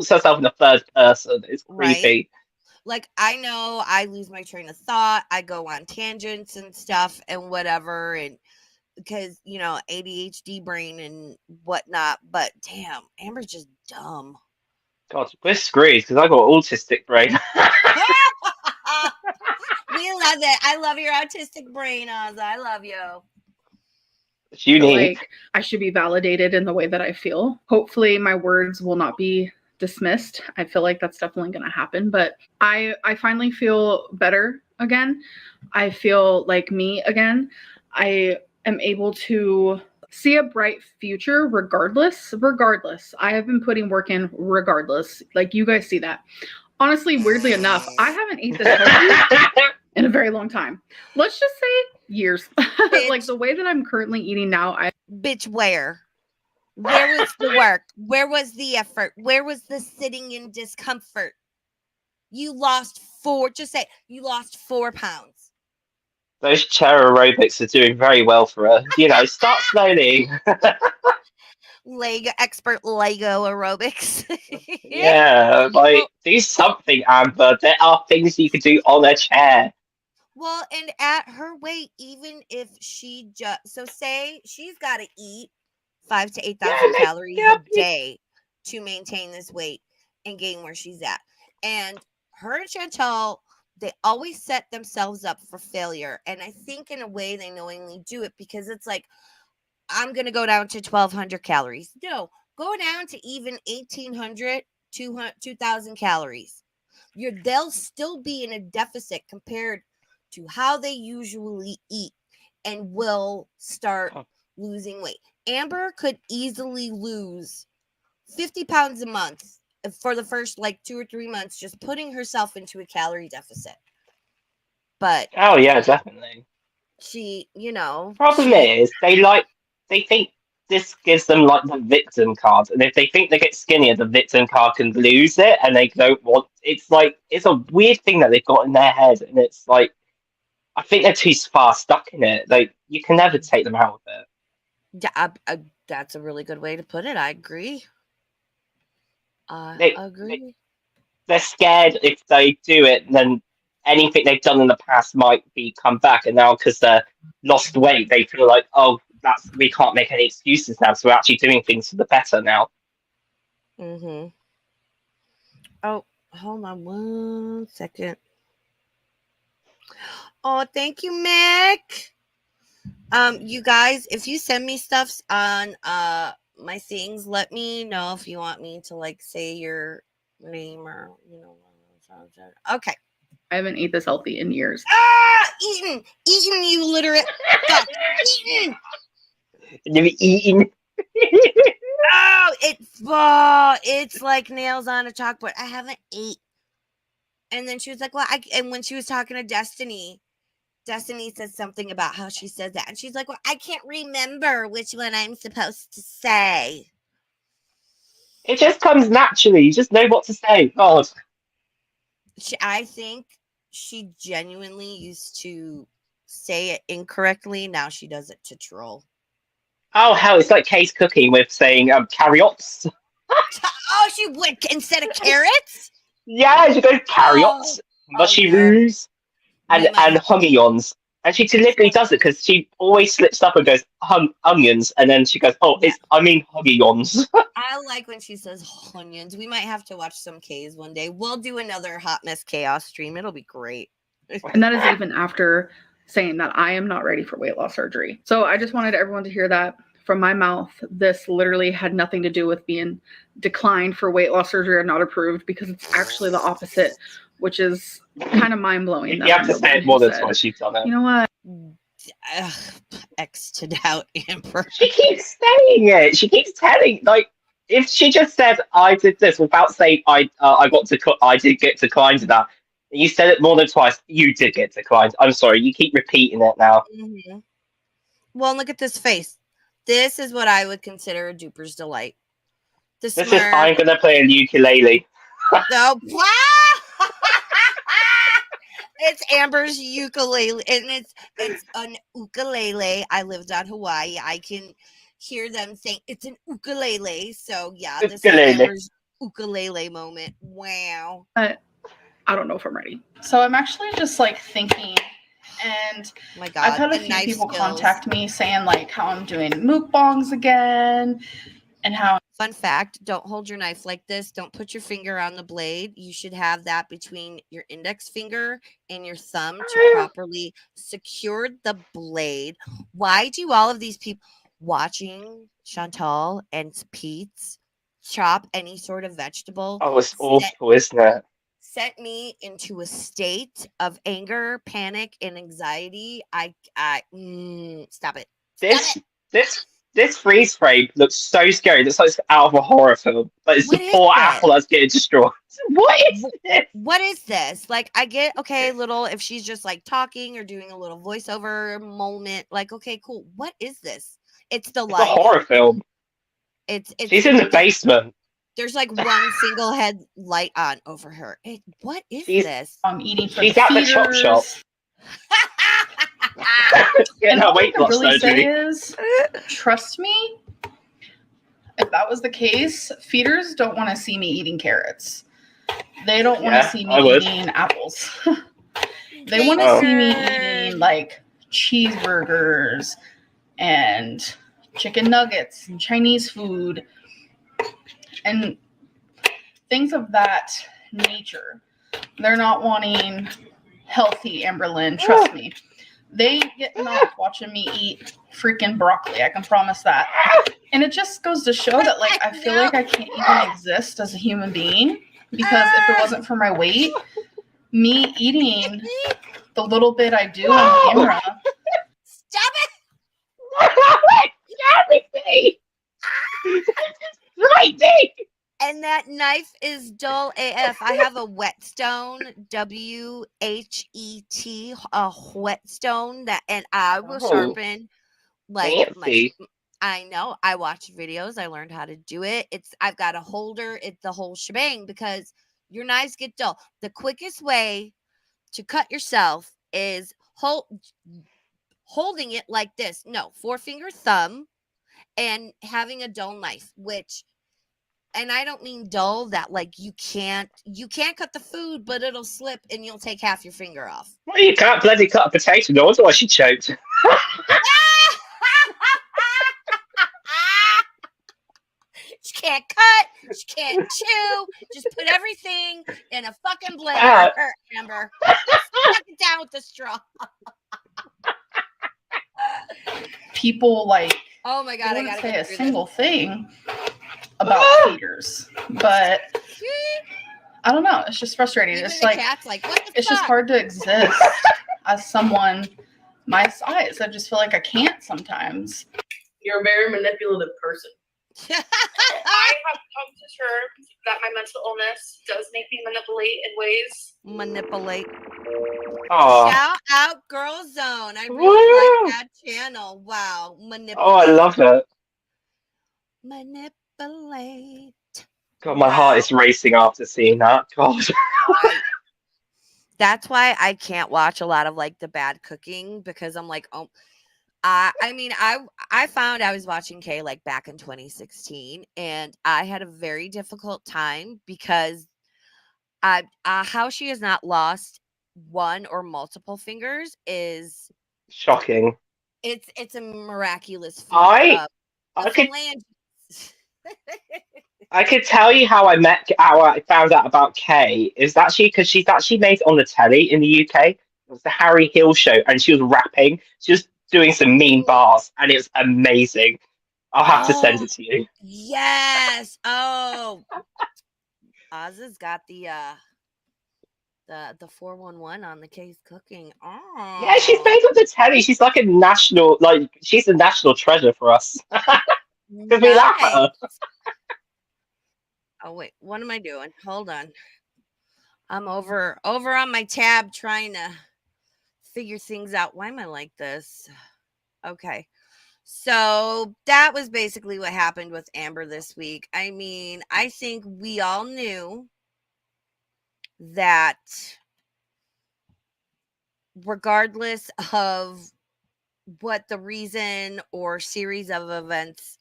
herself in the third person. It's creepy. Right? Like, I know I lose my train of thought. I go on tangents and stuff and whatever, and because ADHD brain and whatnot. But damn, Amber's just dumb. God, we're screwed because I got autistic brain. We love it. I love your autistic brain, Ozzy. I love you. It's unique. Like I should be validated in the way that I feel. Hopefully my words will not be dismissed. I feel like that's definitely going to happen, but I finally feel better again. I feel like me again. I am able to see a bright future regardless. I have been putting work in regardless. Like you guys see that. Honestly, weirdly enough, I haven't eaten this healthy in a very long time. Let's just say years. Like the way that I'm currently eating now, Bitch, where? Where was the work? Where was the effort? Where was the sitting in discomfort? You lost 4 pounds. Those chair aerobics are doing very well for her. Start slowly. Expert Lego aerobics. Yeah, do something, Amber. There are things you can do on a chair. Well, and at her weight, even if she say she's got to eat 5,000 to 8,000 calories a day to maintain this weight and gain where she's at. And her and Chantel, they always set themselves up for failure. And I think in a way they knowingly do it because it's like, I'm going to go down to 1,200 calories. No, go down to even 1,800, 2,000 calories. They'll still be in a deficit compared to how they usually eat and will start losing weight. Amber could easily lose 50 pounds a month for the first 2 or 3 months, just putting herself into a calorie deficit. But oh yeah, definitely. She, problem is they think this gives them the victim card, and if they think they get skinnier, the victim card can lose it, and they don't want. It's a weird thing that they've got in their head, and it's I think they're too far stuck in it. You can never take them out of it. Yeah, that's a really good way to put it. I agree. Agree. They're scared if they do it, then anything they've done in the past might come back, and now because they're lost weight, they feel like, oh, we can't make any excuses now, so we're actually doing things for the better now. Mm-hmm. Oh, hold on 1 second. Oh, thank you, Mick. You guys, if you send me stuff on my things, let me know if you want me to say your name or okay. I haven't eaten this healthy in years. Eaten, you literate fuck. Eaten. Never eaten. It's like nails on a chalkboard. I haven't ate. And then she was like, well, and when she was talking to Destiny said something about how she said that. And she's like, well, I can't remember which one I'm supposed to say. It just comes naturally. You just know what to say. God. I think she genuinely used to say it incorrectly. Now she does it to troll. Oh, hell, it's like Case Cooking with saying carrots. Oh, she would instead of carrots? Yeah, she goes carrots, mushrooms, and onions. And she deliberately does it because she always slips up and goes onions, and then she goes, onions. I like when she says onions. We might have to watch some K's one day. We'll do another Hot Mess Chaos stream. It'll be great. And that is even after saying that I am not ready for weight loss surgery. So I just wanted everyone to hear that from my mouth, this literally had nothing to do with being declined for weight loss surgery or not approved, because it's actually the opposite, which is kind of mind-blowing. You have to say it more than twice you've done it. You know what? X'd out, Amber. She keeps saying it. She keeps telling, like, if she just said, I did this, without saying, I did get declined to that, and you said it more than twice, you did get declined. I'm sorry, you keep repeating it now. Mm-hmm. Well, look at this face. This is what I would consider a duper's delight. This is, I'm going to play a ukulele. No. It's Amber's ukulele, and it's an ukulele. I lived on Hawaii. I can hear them saying it's an ukulele. So yeah, this is Amber's ukulele moment. Wow. I don't know if I'm ready. So I'm actually just like thinking, and oh my God, I've had a few people contact me saying like how I'm doing mukbangs again, and how. Fun fact, don't hold your knife like this. Don't put your finger on the blade. You should have that between your index finger and your thumb to properly secure the blade. Why do all of these people watching Chantal and Pete's chop any sort of vegetable? Oh, it's awful, isn't it? Sent me into a state of anger, panic, and anxiety. Stop it. This freeze frame looks so scary. It looks like it's out of a horror film. But it's the poor apple that's getting destroyed. What is this? What is this? Like, I get, okay, little, if she's just like talking or doing a little voiceover moment, like, okay, cool. What is this? It's the light. It's a horror film. She's in the basement. There's like one single head light on over her. What is this? I'm eating for She's at the chop shop. And all I can really say is, trust me, if that was the case, feeders don't want to see me eating carrots. They don't want to see me eating apples. They want to see me eating like cheeseburgers and chicken nuggets and Chinese food and things of that nature. They're not wanting healthy Amberlynn, trust me. They ain't getting off watching me eat freaking broccoli. I can promise that. And it just goes to show that, like, I feel like I can't even exist as a human being, because if it wasn't for my weight, me eating the little bit I do on camera. Stop it! And that knife is dull AF. I have a whetstone, WHET, a whetstone and I will sharpen like I know. I watched videos. I learned how to do it. I've got a holder. It's the whole shebang, because your knives get dull. The quickest way to cut yourself is holding it like this. No, 4-finger thumb and having a dull knife, and I don't mean dull that like you can't cut the food, but it'll slip and you'll take half your finger off. Well, you can't bloody cut a potato. No wonder why she choked. She can't cut. She can't chew. Just put everything in a fucking blender, Amber. Suck it down with the straw. People like. Oh my God! I gotta say a single thing about feeders, but I don't know. It's just frustrating. Even it's the like, cat's like, what the it's fuck? just hard to exist as someone my size. I just feel like I can't sometimes. You're a very manipulative person. I have come to terms that my mental illness does make me manipulate in ways. Manipulate. Oh. Shout out Girl Zone. I really like that channel. Wow. Manipulate. Oh, I love it. Manipulate. God, my heart is racing after seeing that. God. That's why I can't watch a lot of like the bad cooking, because I'm like, oh, I found I was watching Kay like back in 2016, and I had a very difficult time because how she has not lost one or multiple fingers is shocking. It's a miraculous feat. I could tell you how I found out about Kay is actually because she's actually made it on the telly in the UK. It was the Harry Hill show, and she was rapping. She was doing some mean bars, and it was amazing. I'll have to send it to you. Yes. Oh, Oz's got the 411 on the case cooking. Oh. Yeah, she's made up the telly. She's like a national, she's a national treasure for us. Because we laugh at her. Oh wait, what am I doing? Hold on. I'm over on my tab trying to figure things out. Why am I like this? Okay. So that was basically what happened with Amber this week. I mean, I think we all knew that regardless of what the reason or series of events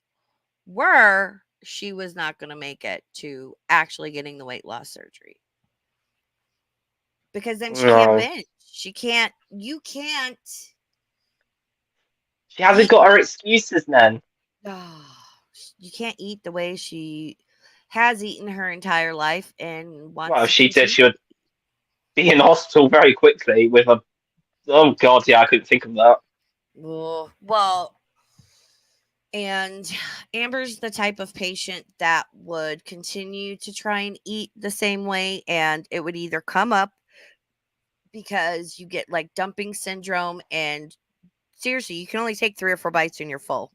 were, she was not going to make it to actually getting the weight loss surgery. Because then she can't binge. You can't. She hasn't got her excuses then. You can't eat the way she has eaten her entire life and wants Well, to she continue. did. She would be in hospital very quickly with a. Oh God, yeah, I couldn't think of that. Well, and Amber's the type of patient that would continue to try and eat the same way, and it would either come up because you get like dumping syndrome, and seriously, you can only take 3 or 4 bites and you're full.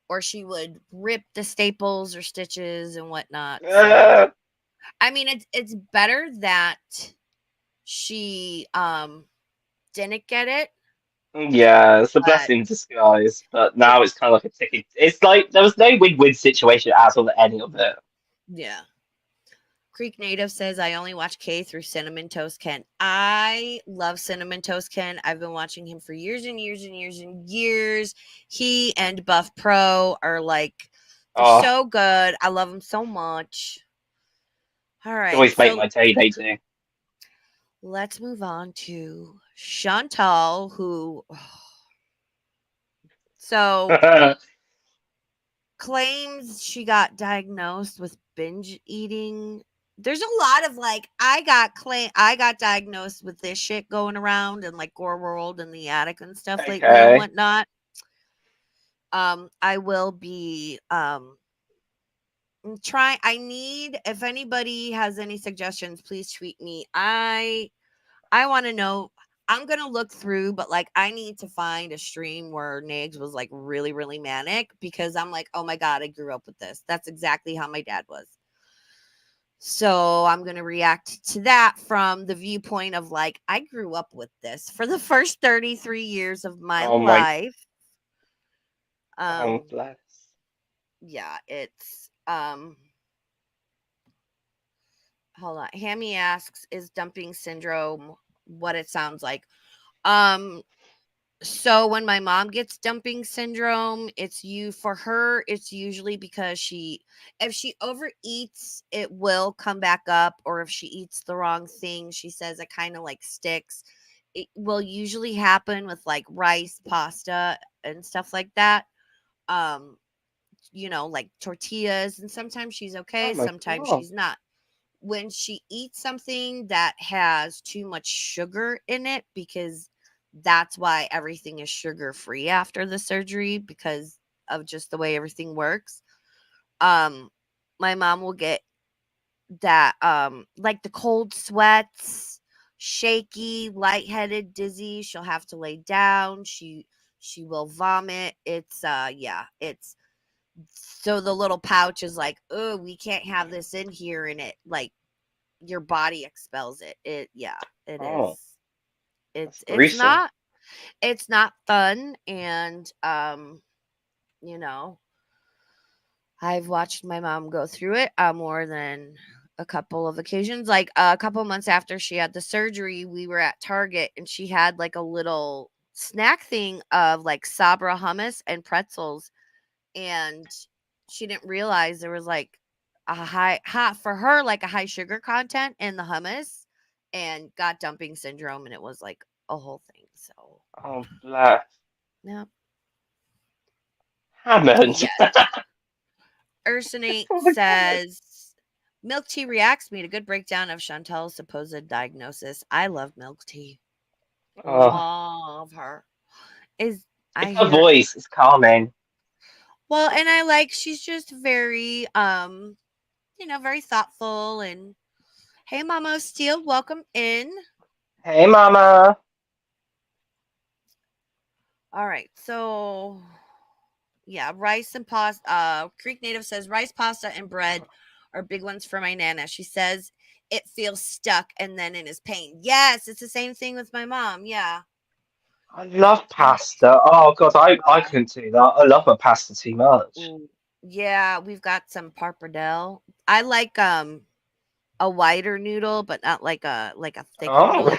Or she would rip the staples or stitches and whatnot. So, I mean, it's better that she didn't get it. Yeah, it's a blessing in disguise. But now it's kind of like a ticket. It's like there was no win-win situation as on any of it. Yeah. Creek Native says, I only watch Kay through Cinnamon Toast Ken. I love Cinnamon Toast Ken. I've been watching him for years and years and years and years. He and Buff Pro are like, they're so good. I love them so much. All right. Always make my day, they do. Let's move on to Chantal, who claims she got diagnosed with binge eating. There's a lot of like, I got diagnosed with this shit going around and like GorlWorld and the attic and stuff lately and whatnot. I will be if anybody has any suggestions, please tweet me. I want to know. I'm going to look through, but like I need to find a stream where Nags was like really, really manic, because I'm like, oh my God, I grew up with this. That's exactly how my dad was. So I'm going to react to that from the viewpoint of like, I grew up with this for the first 33 years of my life. Bless. Yeah, it's, hold on. Hammy asks, is dumping syndrome what it sounds like? So when my mom gets dumping syndrome, it's usually because if she overeats, it will come back up, or if she eats the wrong thing, she says it kind of like sticks. It will usually happen with like rice, pasta, and stuff like that. Like tortillas, and sometimes she's okay, sometimes she's not. When she eats something that has too much sugar in it, because that's why everything is sugar free after the surgery, because of just the way everything works. My mom will get that, like the cold sweats, shaky, lightheaded, dizzy. She'll have to lay down. She will vomit. It's so the little pouch is like, oh, we can't have this in here, and it like your body expels it. It is. It's not fun, and I've watched my mom go through it more than a couple of occasions. Like a couple months after she had the surgery, we were at Target, and she had like a little snack thing of like Sabra hummus and pretzels, and she didn't realize there was like a high sugar content in the hummus, and got dumping syndrome, and it was like a whole thing. So bless. Yeah. Hammond. Yes. Ursinate says, Milk Tea reacts made a good breakdown of Chantal's supposed diagnosis. I love Milk Tea. Love her. Her voice is calming. Well, and I like she's just very very thoughtful. And hey, Mama Steel, welcome in. Hey, Mama. All right, so yeah, rice and pasta. Creek Native says rice, pasta, and bread are big ones for my Nana. She says it feels stuck and then in his pain. Yes, it's the same thing with my mom. Yeah. I love pasta. Oh God, I couldn't do that. I love my pasta too much. Ooh. Yeah, we've got some pappardelle. I like a wider noodle, but not like a thick Oh, noodle.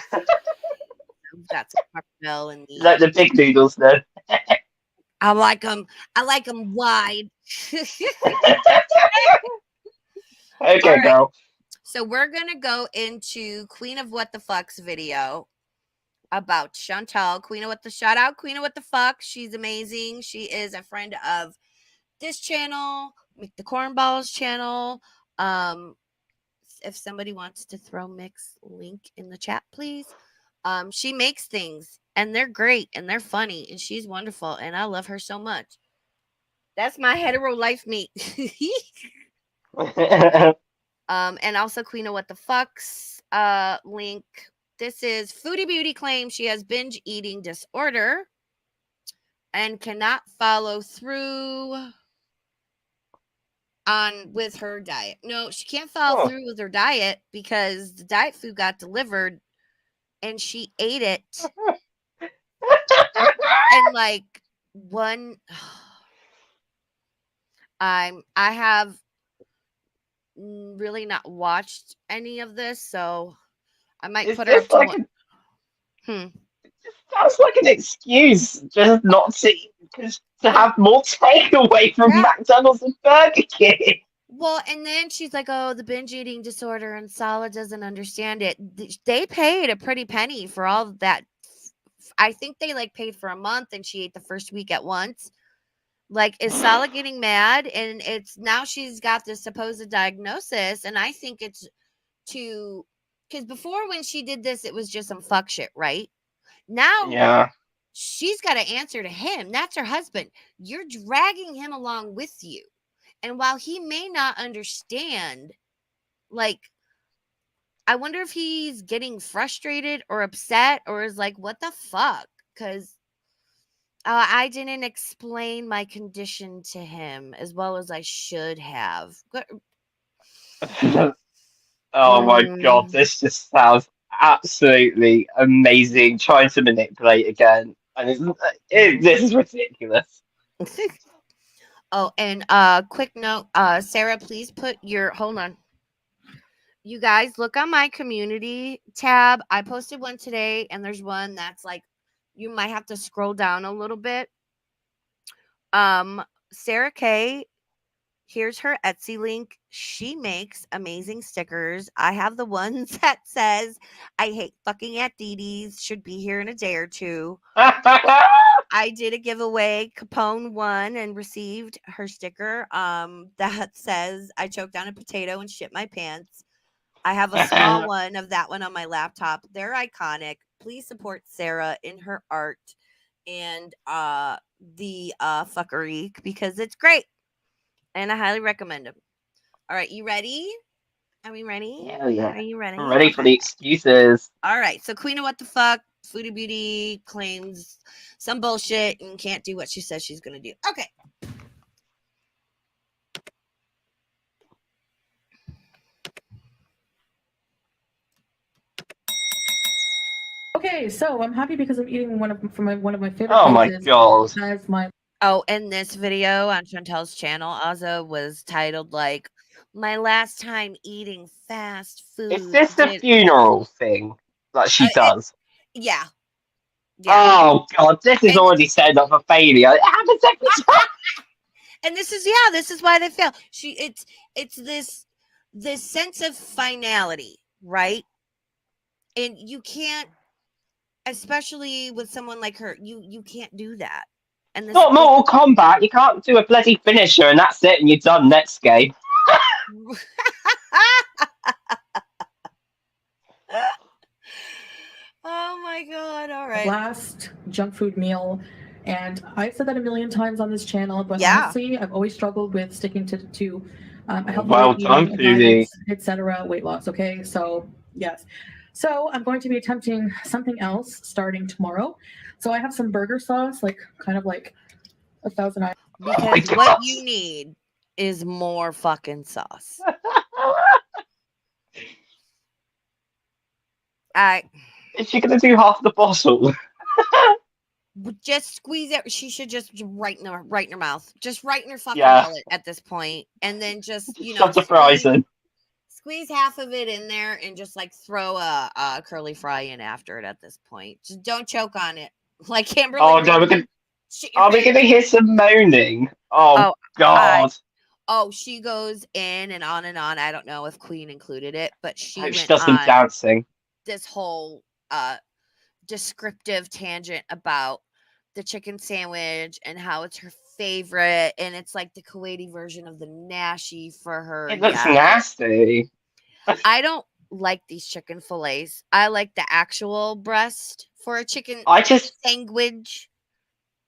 We've got some pappardelle in like the. the big noodles then. I like them. I like them wide. All Okay, right. girl. So we're gonna go into Queen of What the Fuck's video about Chantal. Queen of What the Shout out, Queen of What the Fuck. She's amazing. She is a friend of this channel, Mick the Cornballs channel. If somebody wants to throw Mick's link in the chat, please. She makes things and they're great and they're funny and she's wonderful and I love her so much. That's my hetero life meet. And also Queen of What the Fuck's link. This is Foodie Beauty claims she has binge eating disorder and cannot follow through on with her diet. No, she can't follow through with her diet because the diet food got delivered and she ate it. And like one I have really not watched any of this, so I might Is put her up this to like one. Sounds like an excuse just not to have more takeaway from Yeah. McDonald's and Burger King. Well, and then she's like, "Oh, the binge eating disorder," and Sala doesn't understand it. They paid a pretty penny for all of that. I think they like paid for a month, and she ate the first week at once. Like, is Sala getting mad? And it's now she's got this supposed diagnosis, and I think it's because before when she did this, it was just some fuck shit, right? Now Yeah. she's got to answer to him. That's her husband. You're dragging him along with you. And while he may not understand, like, I wonder if he's getting frustrated or upset or is like, what the fuck? Because I didn't explain my condition to him as well as I should have. Oh my God, this just sounds absolutely amazing. Trying to manipulate again. And this is ridiculous. Oh, and quick note, Sarah, please put your hold on. You guys look on my community tab. I posted one today, and there's one that's like you might have to scroll down a little bit. Sarah K, here's her Etsy link. She makes amazing stickers. I have the ones that says I hate fucking at Dee Dee's, should be here in a day or two. I did a giveaway. Capone won and received her sticker that says I choked down a potato and shit my pants. I have a small one of that one on my laptop. They're iconic. Please support Sarah in her art and the fuckery because it's great. And I highly recommend them. All right, you ready? Are we ready? Hell yeah. Are you ready? I'm ready for the excuses. All right, so Queen of What the Fuck, Foodie Beauty claims some bullshit and can't do what she says she's going to do. Okay. Okay, so I'm happy because I'm eating one of my favorite Oh my places. God. As my Oh, and this video on Chantel's channel, Azza, was titled like "My Last Time Eating Fast Food." Is this the funeral thing that she does? Yeah. Oh God, this is already set up for failure. It happens every time. And this is why they fail. It's this sense of finality, right? And you can't, especially with someone like her, you can't do that. And this Not Mortal Kombat. You can't do a bloody finisher and that's it, and you're done next game. Oh my God! All right. last junk food meal And I've said that a million times on this channel, but Yeah. honestly, I've always struggled with sticking to a healthy Well way of done, eating, Phoebe. diets, etc., weight loss. Okay, so yes. So I'm going to be attempting something else starting tomorrow. So I have some burger sauce, like kind of like 1,000 items. Because what you need is more fucking sauce. Is she gonna do half the bottle? Just squeeze it. She should just right in her mouth, just right in her fucking Yeah. gullet at this point, and then just Shove the fries in. squeeze half of it in there, and just like throw a curly fry in after it. At this point, just don't choke on it, like Kimberly. Oh no, are we gonna hear some moaning? Oh God. She goes in and on and on. I don't know if Queen included it, but she Hope she went does some on dancing. this whole descriptive tangent about the chicken sandwich and how it's her favorite, and it's like the Kuwaiti version of the nashi for her. It looks nasty. I don't like these chicken fillets. I like the actual breast for a chicken sandwich.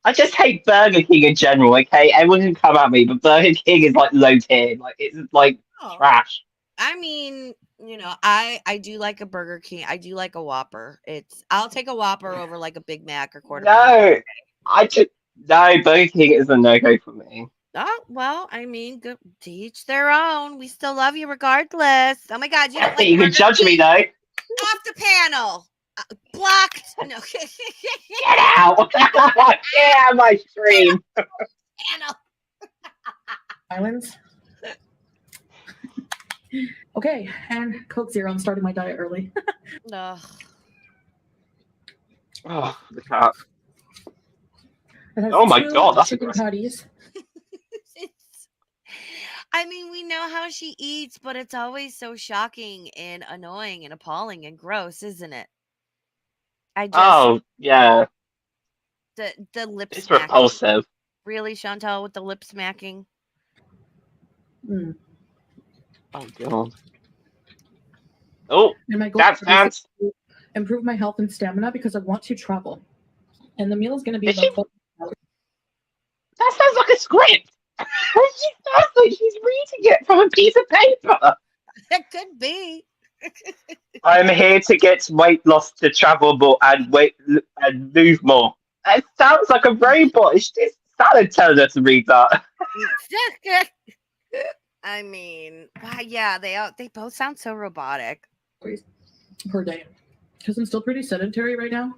I just hate Burger King in general, okay? Everyone can come at me, but Burger King is like low tier. Like it's like trash. I mean, you know, I do like a Burger King. I do like a Whopper. I'll take a Whopper over like a Big Mac or quarter. No, Burger King is a no-go for me. Oh, well, I mean, good to each their own. We still love you regardless. Oh my God, you don't like you can judge me though. Off the panel. Blocked. No. Get out. Get out of my stream. Panel. Islands. Okay, and Coke Zero. I'm starting my diet early. No. Oh, the cat. Oh my God, that's chicken patties. I mean, we know how she eats, but it's always so shocking and annoying and appalling and gross, isn't it? Yeah. The lip It's smacking. repulsive. Really, Chantal, with the lip smacking? Mm. Oh God. Oh, that's dance. Improve my health and stamina because I want to travel, and the meal is going to be about 12 hours. That sounds like a script. She sounds like she's reading it from a piece of paper. It could be. I'm here to get weight loss, to travel more and move more. It sounds like a robot. It's just Salad telling her to read that. I mean, yeah, they both sound so robotic. Per day, because I'm still pretty sedentary right now.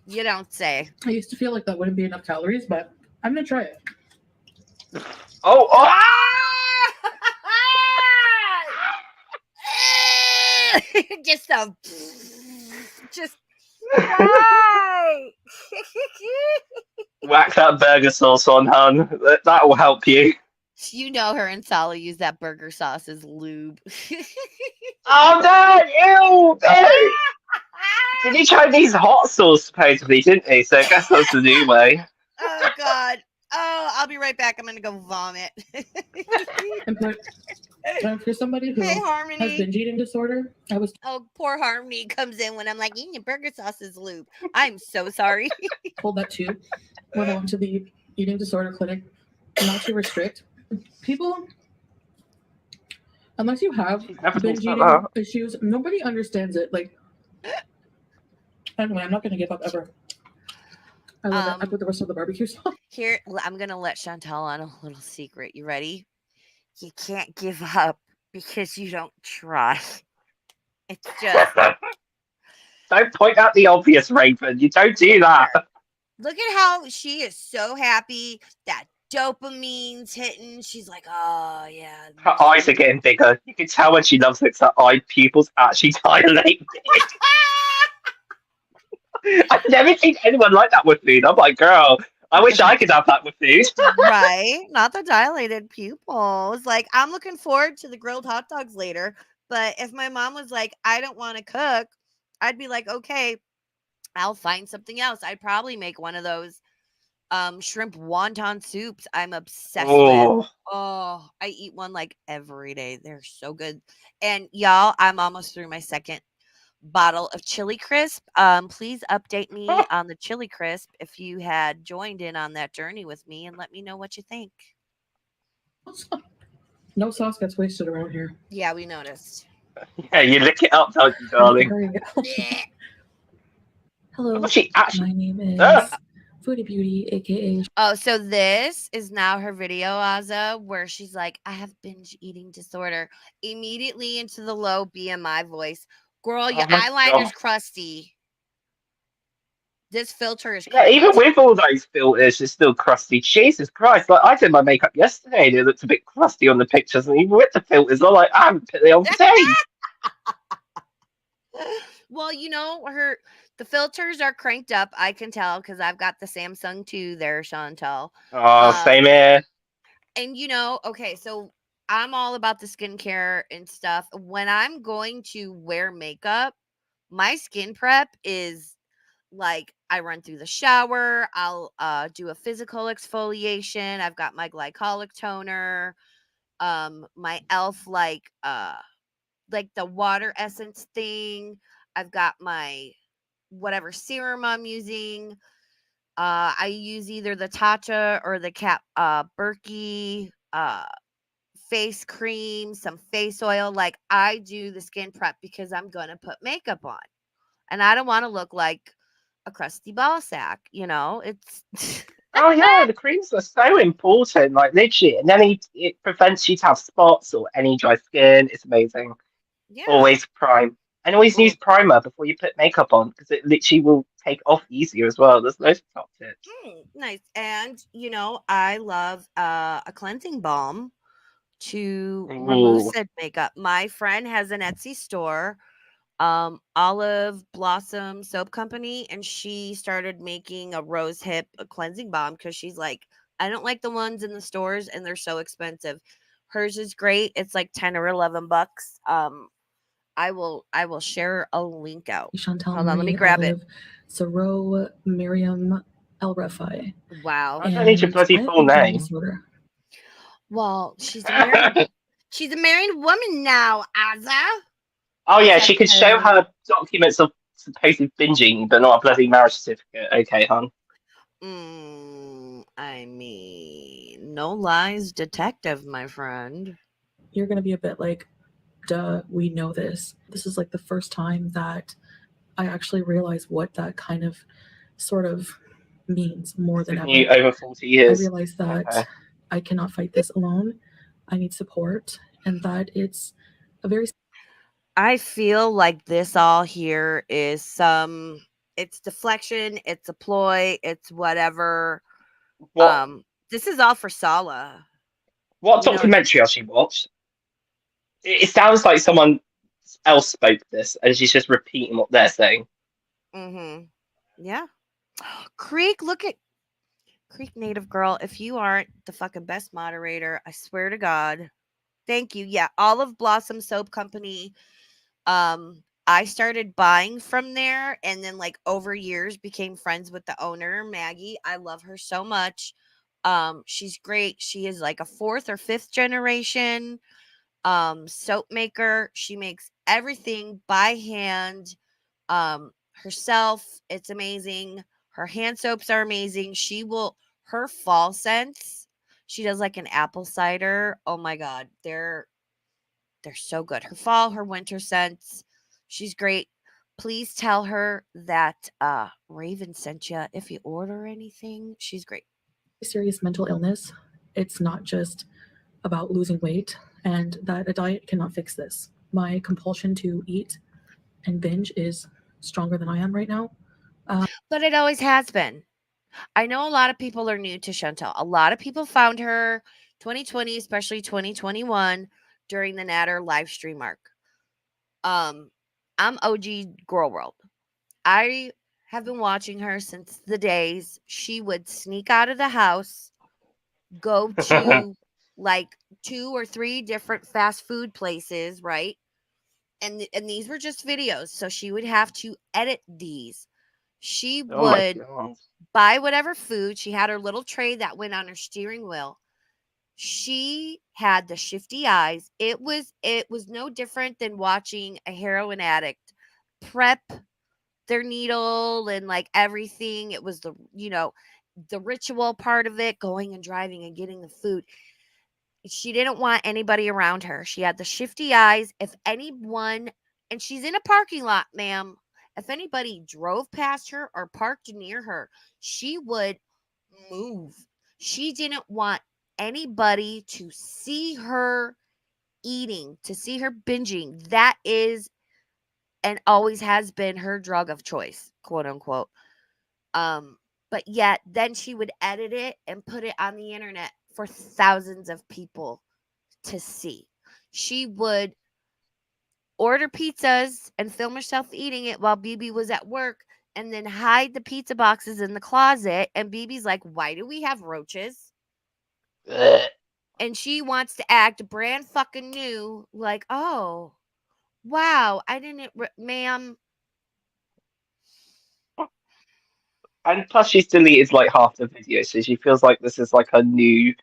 You don't say. I used to feel like that wouldn't be enough calories, but I'm gonna try it. Just whack that burger sauce on, hun. That will help you. You know her and Sally use that burger sauce as lube. Oh no! Ew! No. Did you try these hot sauce supposedly, didn't he? So I guess that's the new way. Oh God. Oh, I'll be right back. I'm gonna go vomit. And for somebody who has binge eating disorder, poor Harmony comes in when I'm like, eating your burger sauce is lube. I'm so sorry. Told that too when I went to the eating disorder clinic, not to restrict people. Unless you have binge eating issues, nobody understands it. Like, anyway, I'm not gonna give up ever. I love it. I put the rest of the barbecue sauce. Here, I'm going to let Chantal on a little secret. You ready? You can't give up because you don't try. It's just... Don't point out the obvious, Raven. You don't do that. Look at how she is so happy that dopamine's hitting. She's like, oh, yeah. Her eyes are getting bigger. You can tell when she loves it, her eye pupils actually dilate. I've never seen anyone like that with food. I'm like, girl, I wish I could have that with food. Right? Not the dilated pupils. Like, I'm looking forward to the grilled hot dogs later. But if my mom was like, I don't want to cook, I'd be like, okay, I'll find something else. I'd probably make one of those shrimp wonton soups I'm obsessed with. Oh, I eat one like every day. They're so good. And y'all, I'm almost through my second bottle of chili crisp. Please update me on the chili crisp if you had joined in on that journey with me, and let me know what you think. No sauce gets wasted around here. Yeah, we noticed. Yeah, you lick it up, don't you, darling? There you go. Hello, Actually, my name is Ah. Foodie Beauty, aka. Oh, so this is now her video, Azza, where she's like, I have binge eating disorder. Immediately into the low BMI voice. Girl, your Oh my eyeliner's God. crusty. This filter is Yeah, even cracked. with all those filters, it's still crusty. Jesus Christ! Like I did my makeup yesterday, and it looked a bit crusty on the pictures, and even with the filters, I'm like, I haven't put it on for days. Well, the filters are cranked up. I can tell because I've got the Samsung 2 there, Chantel. Oh, same here. And okay, so I'm all about the skincare and stuff. When I'm going to wear makeup, my skin prep is like I run through the shower, I'll do a physical exfoliation. I've got my glycolic toner, my elf like the water essence thing. I've got my whatever serum I'm using. I use either the Tatcha or the Berkey face cream, some face oil. Like I do the skin prep because I'm gonna put makeup on, and I don't want to look like a crusty ball sack. It's Oh yeah, the creams are so important. Like literally, and then it prevents you to have spots or any dry skin. It's amazing. yeah. Always prime, and always use Mm, primer before you put makeup on because it literally will take off easier as well. There's loads of top tips. nice. And I love a cleansing balm to remove Ooh. said makeup. My friend has an Etsy store, Olive Blossom Soap Company, and she started making a rose hip cleansing balm because she's like, I don't like the ones in the stores and they're so expensive. Hers is great. It's like 10 or 11 bucks. I will share a link out. Chantal Hold on, let me Marie grab it. Olive Saro Miriam El Rafai. Wow. I don't need your And bloody I have full binge eating name. disorder. Well, she's a married woman now, Azza. Oh yeah, she could show So, her documents of supposed binging, but not a bloody marriage certificate. Okay, hon. I mean, no lies detective, my friend. You're gonna be a bit like, duh, we know this. This is like the first time that I actually realize what that kind of sort of means more than Taking ever. you over 40 I years. realize that Okay. I cannot fight this alone. I need support, and that it's a very. I feel like this all here is it's deflection, it's a ploy, it's whatever. What This is all for Sala. what You know, documentary has she watched? It sounds like someone else spoke this, and she's just repeating what they're saying. mhm. Yeah. Creek, look at Creek Native Girl. If you aren't the fucking best moderator, I swear to God. Thank you. Yeah, Olive Blossom Soap Company. I started buying from there and then like over years became friends with the owner, Maggie. I love her so much. She's great. She is like a fourth or fifth generation soap maker. She makes everything by hand herself. It's amazing. Her hand soaps are amazing. Her fall scents. She does like an apple cider. Oh my god, they're so good. Her fall, her winter scents. She's great. Please tell her that Raven sent you if you order anything. She's great. serious mental illness. It's not just about losing weight, and that a diet cannot fix this. My compulsion to eat and binge is stronger than I am right now. But it always has been. I know a lot of people are new to Chantel. A lot of people found her 2020, especially 2021 during the Natter live stream arc. I'm OG GorlWorld. I have been watching her since the days she would sneak out of the house, go to like 2 or 3 different fast food places, right? And these were just videos, so she would have to edit these. She Oh my would god. buy whatever food. She had her little tray that went on her steering wheel. She had the shifty eyes. It was no different than watching a heroin addict prep their needle and like everything. It was the, the ritual part of it, going and driving and getting the food. She didn't want anybody around her. She had the shifty eyes. If anyone, and she's in a parking lot, ma'am, if anybody drove past her or parked near her, she would move. She didn't want anybody to see her eating, to see her binging. That is and always has been her drug of choice, quote unquote. But yet then she would edit it and put it on the internet for thousands of people to see. She would order pizzas and film herself eating it while BB was at work and then hide the pizza boxes in the closet. And BB's like, why do we have roaches? Ugh. And she wants to act brand fucking new, like, oh, wow, I didn't, ma'am. And plus, she's deleted like half the video, so she feels like this is like the new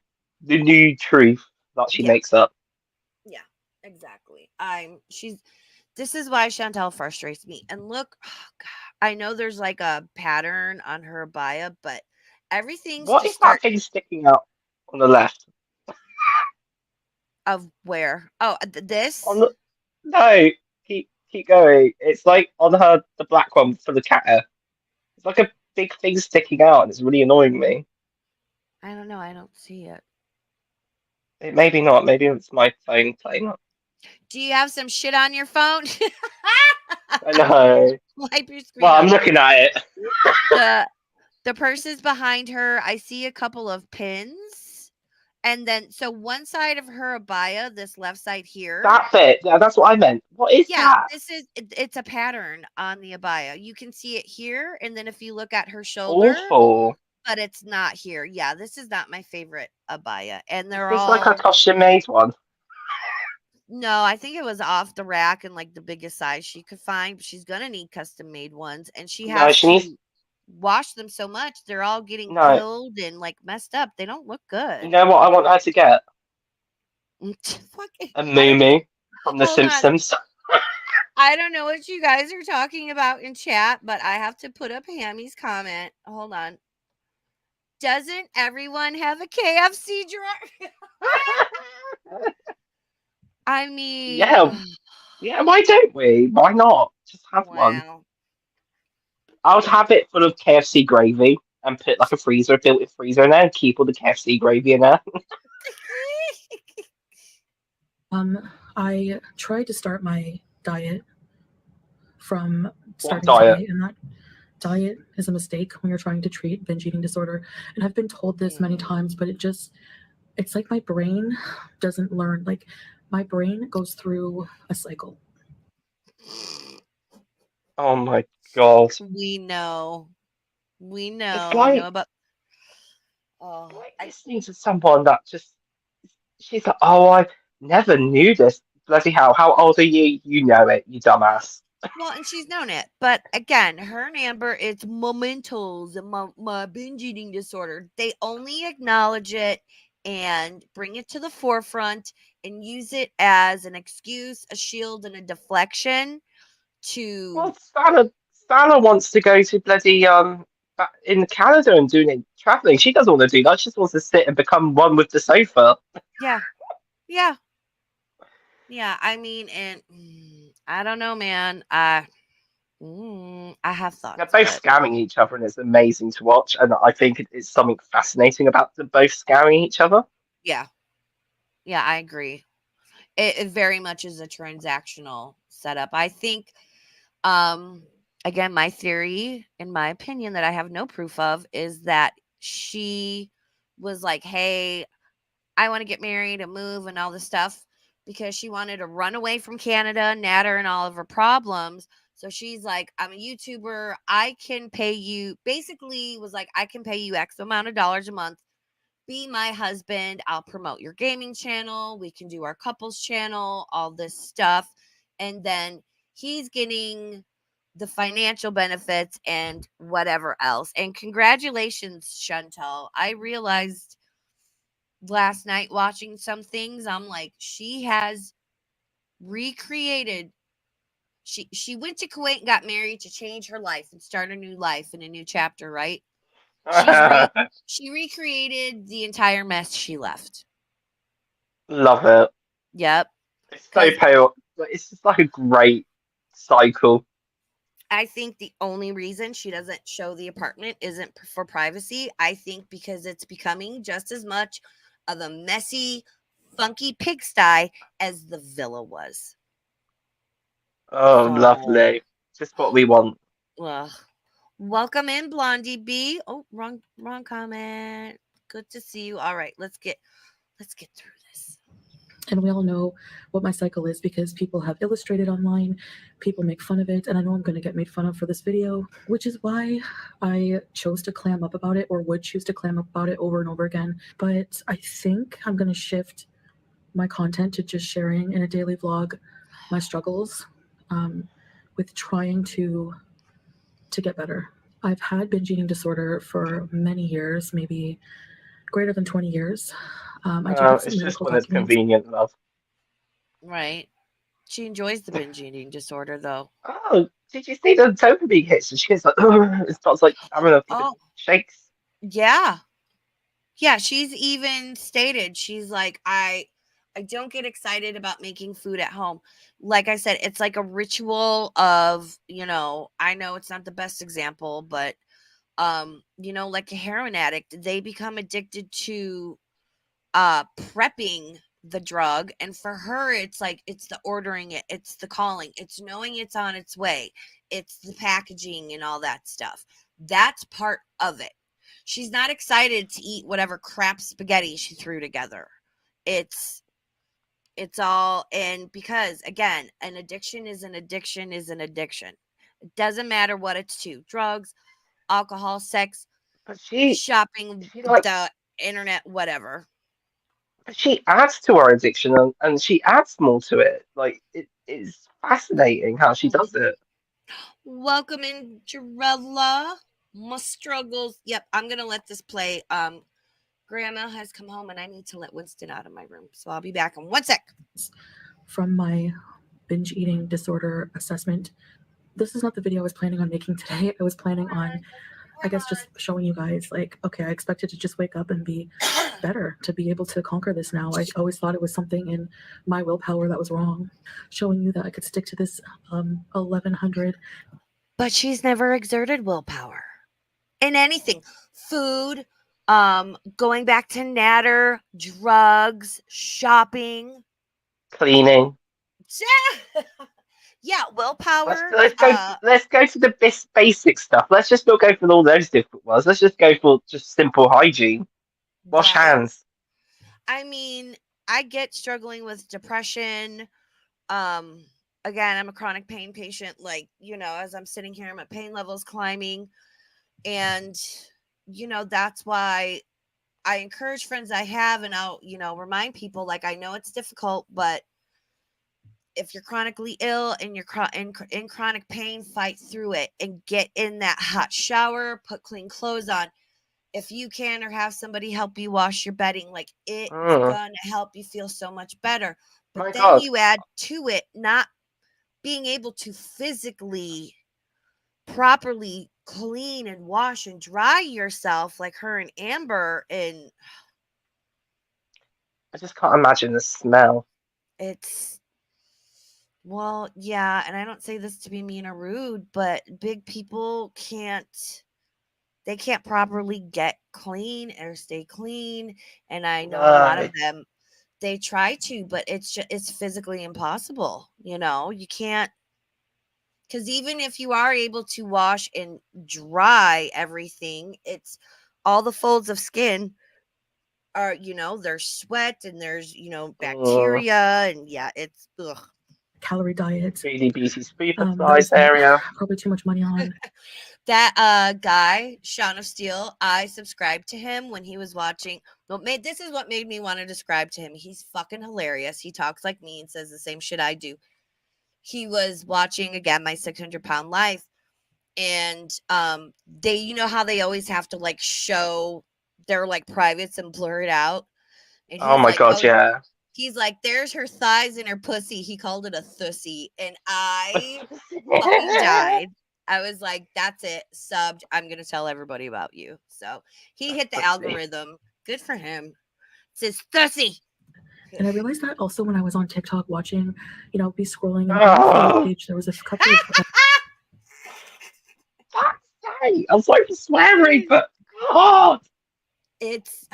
truth that she Yeah, makes up. yeah, exactly. This is why Chantel frustrates me. And look, oh God, I know there's like a pattern on her bio, but everything's What just is that start thing sticking out on the left? of where? Oh, On this? the no, keep going. It's like on the black one for the cat hair. It's like a big thing sticking out, and it's really annoying me. I don't know. I don't see it. It maybe not. Maybe it's my phone playing up. Do you have some shit on your phone? I know. Wipe your screen Well, I'm off. looking at it. The the purse is behind her. I see a couple of pins. And then so one side of her abaya, this left side here. That bit. Yeah, that's what I meant. What is Yeah, that? it's a pattern on the abaya. You can see it here, and then if you look at her shoulder, Awful. but it's not here. Yeah, this is not my favorite abaya. And Is they're this like a all custom made one? no, I think it was off the rack and like the biggest size she could find, but she's gonna need custom made ones, and she No, has she needs. to wash them so much they're all getting No, pilled and like messed up. They don't look you good. know what I want her to get? Fucking, A I don't. moo from The Hold on. Simpsons. I don't know what you guys are talking about in chat, but I have to put up Hammy's comment. Hold on. Doesn't everyone have a KFC drawer? I mean, Yeah, yeah. Why don't we? Why not? Just have one. wow. I would have it full of KFC gravy and put like a freezer, built-in freezer in there, and keep all the KFC gravy in there. I tried to start my diet from What starting diet? today, and that diet is a mistake when you're trying to treat binge eating disorder. And I've been told this many times, but it's like my brain doesn't learn. Like my brain goes through a cycle. Oh my god! We know. We It's know. We know like about. Oh, listening to someone that just she's like, oh, I never knew this. Bloody hell! How old are you? You know it, you dumbass. well, and she's known it, but again, her and Amber, it's momentals and my binge eating disorder. They only acknowledge it and bring it to the forefront and use it as an excuse, a shield, and a deflection to. Well, Stella wants to go to bloody back in Canada and doing traveling. She doesn't want to do that. She just wants to sit and become one with the sofa. Yeah, yeah, yeah. I mean, and I don't know, man. I have They're thoughts, both but scamming each other, and it's amazing to watch. And I think it's something fascinating about them both scamming each other. yeah, yeah, I agree. It very much is a transactional setup. I think, um, again, my theory, in my opinion, that I have no proof of, is that she was like, "Hey, I want to get married and move and all this stuff," because she wanted to run away from Canada, Natter, and all of her problems. So she's like, I'm a YouTuber. I can pay you, basically, was like, I can pay you X amount of dollars a month. Be my husband. I'll promote your gaming channel. We can do our couples channel, all this stuff. And then he's getting the financial benefits and whatever else. And congratulations, Chantel. I realized last night watching some things, I'm like, she has recreated She went to Kuwait and got married to change her life and start a new life and a new chapter, right? She recreated the entire mess she left. Love it. Yep. It's so pale. It's just like a great cycle. I think the only reason she doesn't show the apartment isn't for privacy. I think because it's becoming just as much of a messy, funky pigsty as the villa was. Oh, So, lovely. Just what we want. well, welcome in, Blondie B. Oh, wrong comment. Good to see you. All right, let's get through this. And we all know what my cycle is because people have illustrated online, people make fun of it, and I know I'm going to get made fun of for this video, which is why I chose to clam up about it, or would choose to clam up about it over and over again. But I think I'm going to shift my content to just sharing in a daily vlog my struggles with trying to get better. I've had binge eating disorder for many years, maybe greater than 20 years. I do have some It's just medical when it's documents. convenient, love. Right. She enjoys the binge eating disorder, though. Oh, did you see the dopamine hits? And she gets like, it starts like having a fucking shakes. Yeah. Yeah, she's even stated, she's like, I don't get excited about making food at home. Like I said, it's like a ritual of, I know it's not the best example, but like a heroin addict, they become addicted to prepping the drug, and for her it's like it's the ordering it, it's the calling, it's knowing it's on its way, it's the packaging and all that stuff. That's part of it. She's not excited to eat whatever crap spaghetti she threw together. It's all, and because again, an addiction is an addiction is an addiction. It doesn't matter what it's to: drugs, alcohol, sex, But shopping, she like, the internet, whatever. but she adds to her addiction and she adds more to it. Like it is fascinating how she does it. Welcome in, Jarella. My struggles. Yep, I'm gonna let this play. Grandma has come home and I need to let Winston out of my room. So I'll be back in 1 sec. From my binge eating disorder assessment, this is not the video I was planning on making today. I was planning on, I guess, just showing you guys, like, okay, I expected to just wake up and be better, to be able to conquer this now. I always thought it was something in my willpower that was wrong. Showing you that I could stick to this 1100. But she's never exerted willpower in anything. Food, going back to natter, drugs, shopping, Cleaning. Yeah, willpower. Let's go to the basic stuff. Let's just not go for all those difficult ones. Let's just go for just simple hygiene. Wash hands. I mean, I get struggling with depression. Again, I'm a chronic pain patient. Like, as I'm sitting here, my pain level's climbing. And, that's why I encourage friends I have, and I'll, remind people, like, I know it's difficult, but if you're chronically ill and you're in chronic pain, fight through it and get in that hot shower, put clean clothes on. If you can, or have somebody help you wash your bedding, like, it's gonna help you feel so much better. But then you add to it not being able to physically properly clean and wash and dry yourself like her and Amber, and I just can't imagine the smell. Well, yeah, and I don't say this to be mean or rude, but big people can't properly get clean or stay clean. And I know a lot of them, they try to, but it's physically impossible. You can't, because even if you are able to wash and dry everything, it's all the folds of skin are, there's sweat and there's, bacteria, and yeah, it's ugh. Calorie diet. Really busy size area. Probably too much money on. That guy, Sean of Steel, I subscribed to him when he was watching. This is what made me want to subscribe to him. He's fucking hilarious. He talks like me and says the same shit I do. He was watching, again, My 600-Pound Life. And they, how they always have to like show their like privates and blur it out. And oh my God, yeah. He's like, there's her thighs and her pussy. He called it a thussy. And I fucking died. I was like, that's it. Subbed. I'm going to tell everybody about you. So he hit the algorithm. Good for him. It's his thussy. And I realized that also when I was on TikTok watching, be scrolling on the page, there was a couple of... I'm sorry for swearing, but God. It's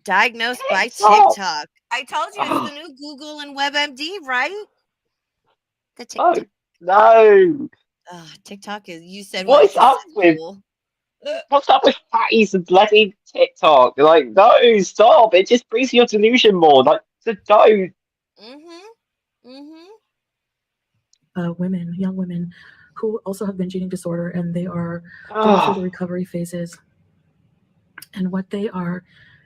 diagnosed by TikTok. I told you it's the new Google and WebMD, right? The TikTok. No. TikTok is, you said what's up with fatties and bloody TikTok? Like, no, stop. It just brings your delusion more. Like, don't. Women, young women who also have binge eating disorder, and they are going through the recovery phases. And what they are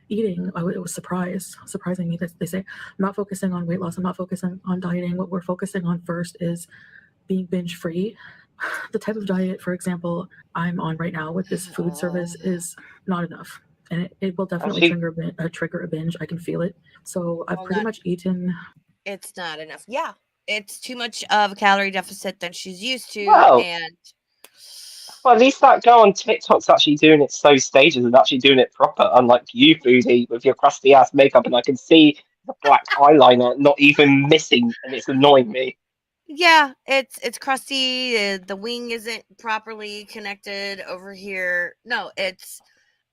eating, it was surprising me that they say, I'm not focusing on weight loss, I'm not focusing on dieting. What we're focusing on first is being binge free. The type of diet, for example, I'm on right now with this food service is not enough. And it will definitely trigger a binge. I can feel it. So I've pretty much eaten. It's not enough. Yeah. It's too much of a calorie deficit than she's used to. Well, at least that girl on TikTok's actually doing it slow stages and actually doing it proper, unlike you, Foodie, with your crusty ass makeup, and I can see the black eyeliner not even missing, and it's annoying me. Yeah, it's crusty. The wing isn't properly connected over here. No, it's,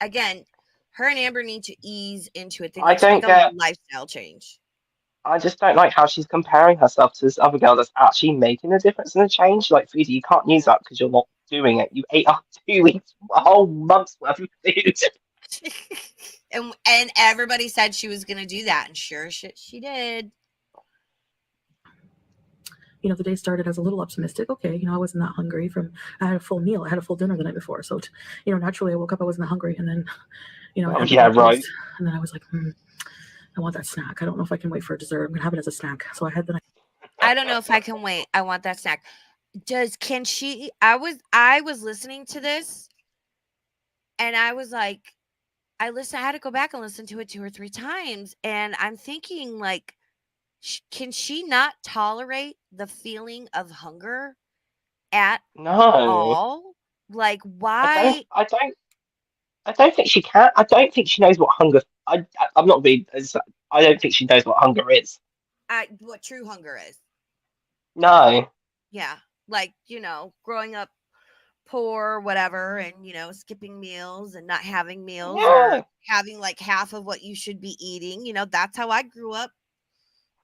again, her and Amber need to ease into it. They need to make a lifestyle change. I just don't like how she's comparing herself to this other girl that's actually making a difference and a change. Like, Foodie, you can't use that because you're not doing it. You ate up 2 weeks, a whole month's worth of food. and everybody said she was going to do that, and sure shit, she did. The day started as a little optimistic. Okay, I wasn't that hungry I had a full meal. I had a full dinner the night before. So, naturally I woke up, I wasn't that hungry. And then, right. And then I was like, I want that snack. I don't know if I can wait for a dessert. I'm going to have it as a snack. So I had I don't know if I can wait. I want that snack. I was listening to this and I was like, I had to go back and listen to it 2 or 3 times. And I'm thinking, like, can she not tolerate the feeling of hunger at all? Like, why? I don't think she can. I don't think she knows what hunger. I'm not being. I don't think she knows what hunger is. What true hunger is? No. Yeah, like, growing up poor, whatever, and skipping meals and not having meals or having like half of what you should be eating. That's how I grew up.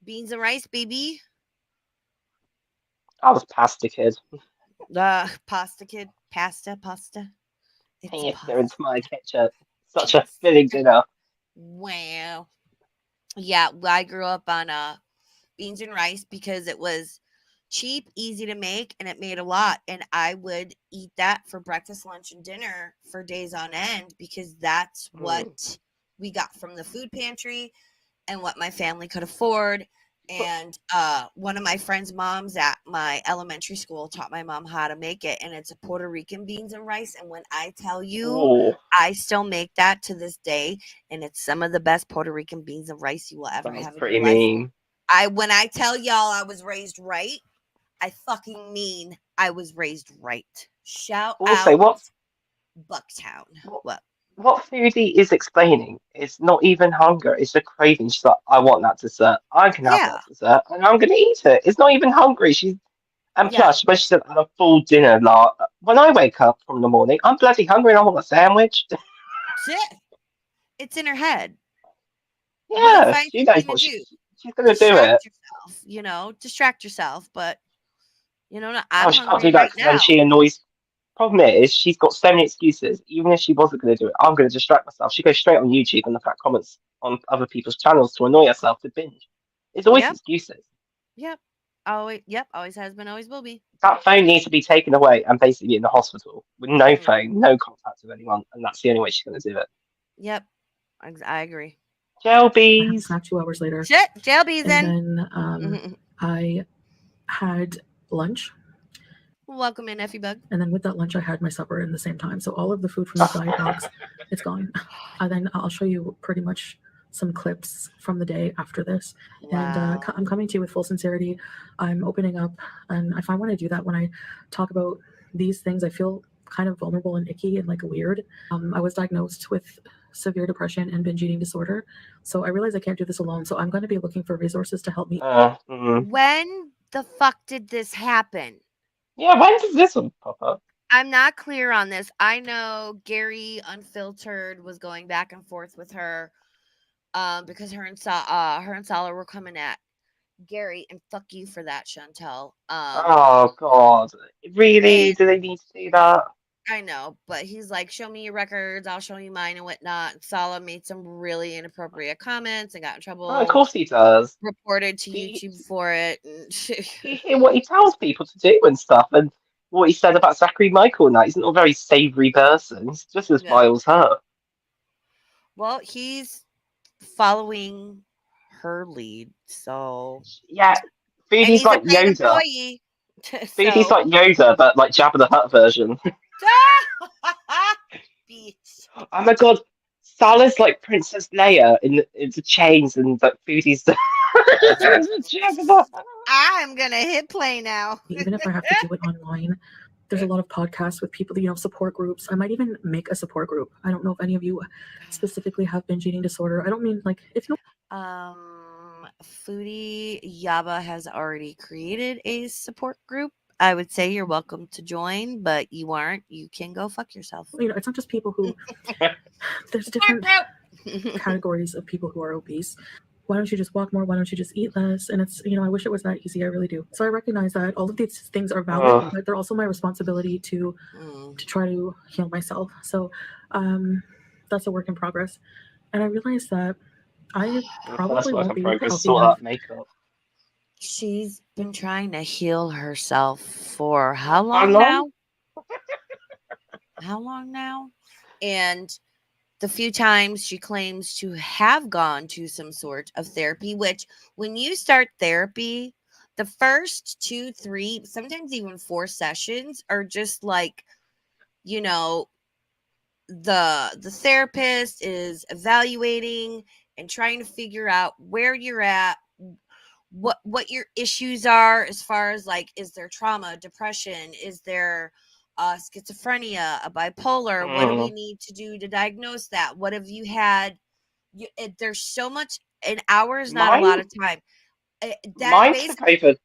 Beans and rice, baby. I was pasta kid. Pasta kid. Pasta. It's into my ketchup. Such a filling dinner. Wow. Yeah, I grew up on beans and rice because it was cheap, easy to make, and it made a lot. And I would eat that for breakfast, lunch, and dinner for days on end because that's what we got from the food pantry and what my family could afford. And one of my friend's moms at my elementary school taught my mom how to make it, and it's a Puerto Rican beans and rice. And when I tell you, I still make that to this day, and it's some of the best Puerto Rican beans and rice you will ever have in your life. Mean. When I tell y'all I was raised right, I fucking mean I was raised right. Shout out Bucktown. What Foodie is explaining is not even hunger, it's the craving. She's like, I want that dessert. I can have that dessert, and I'm going to eat it. It's not even hungry. Plus, when she said I had a full dinner, like, when I wake up from the morning, I'm bloody hungry and I want a sandwich. It's in her head. Yeah, she knows what she's going to do it. Distract yourself, but, I'm she can't hungry do that right now. Then she annoys. Problem is, she's got so many excuses. Even if she wasn't going to do it, I'm going to distract myself. She goes straight on YouTube and look at comments on other people's channels to annoy herself to binge. It's always excuses. Yep. Always has been, always will be. That phone needs to be taken away and basically in the hospital with no phone, no contact with anyone, and that's the only way she's going to do it. Yep. I agree. Jailbees. Snack 2 hours later. Shit, jailbees in. And then I had lunch. Welcome in, Effie Bug. And then with that lunch, I had my supper in the same time. So all of the food from the diet box, it's gone. And then I'll show you pretty much some clips from the day after this. And Wow. I'm coming to you with full sincerity. I'm opening up, and I find when I do that, when I talk about these things, I feel kind of vulnerable and icky and like weird. I was diagnosed with severe depression and binge eating disorder, so I realize I can't do this alone. So I'm going to be looking for resources to help me. When the fuck did this happen? Yeah, when does this one pop up? I'm not clear on this. I know Gary Unfiltered was going back and forth with her because her and Sala were coming at Gary, and fuck you for that, Chantel. Oh God, really? Do they need to do that? I know, but he's like, show me your records, I'll show you mine and whatnot. Sala made some really inappropriate comments and got in trouble. Oh, of course he does. Reported to YouTube for it. You hear what he tells people to do and stuff, and what he said about Zachary Michael and that. He's not a very savoury person. He's just as vile as her. Well, he's following her lead, so yeah, Foodie's like Yoda. Foodie's like Yoda, but like Jabba the Hutt version. Oh my God, Sala's like Princess Leia in the chains, and like Foodie's the Jabba the Hutt. I'm gonna hit play now. Even if I have to do it online, there's a lot of podcasts with people, support groups. I might even make a support group. I don't know if any of you specifically have binge eating disorder. I don't mean like if you. Foodie Yaba has already created a support group. I would say you're welcome to join, but you aren't. You can go fuck yourself. It's not just people who. There's different categories of people who are obese. Why don't you just walk more? Why don't you just eat less? And it's, I wish it was that easy. I really do. So I recognize that all of these things are valid, but they're also my responsibility to try to heal myself. So that's a work in progress. And I realize that I probably won't be healthy enough. Makeup. She's been trying to heal herself for how long now? How long now? And the few times she claims to have gone to some sort of therapy, which when you start therapy, the first 2, 3, sometimes even 4 sessions are just like, the therapist is evaluating and trying to figure out where you're at, what your issues are as far as like, is there trauma, depression, is there schizophrenia, a bipolar, what do we need to do to diagnose that, what have you had, there's so much, an hour is not a lot of time. That basically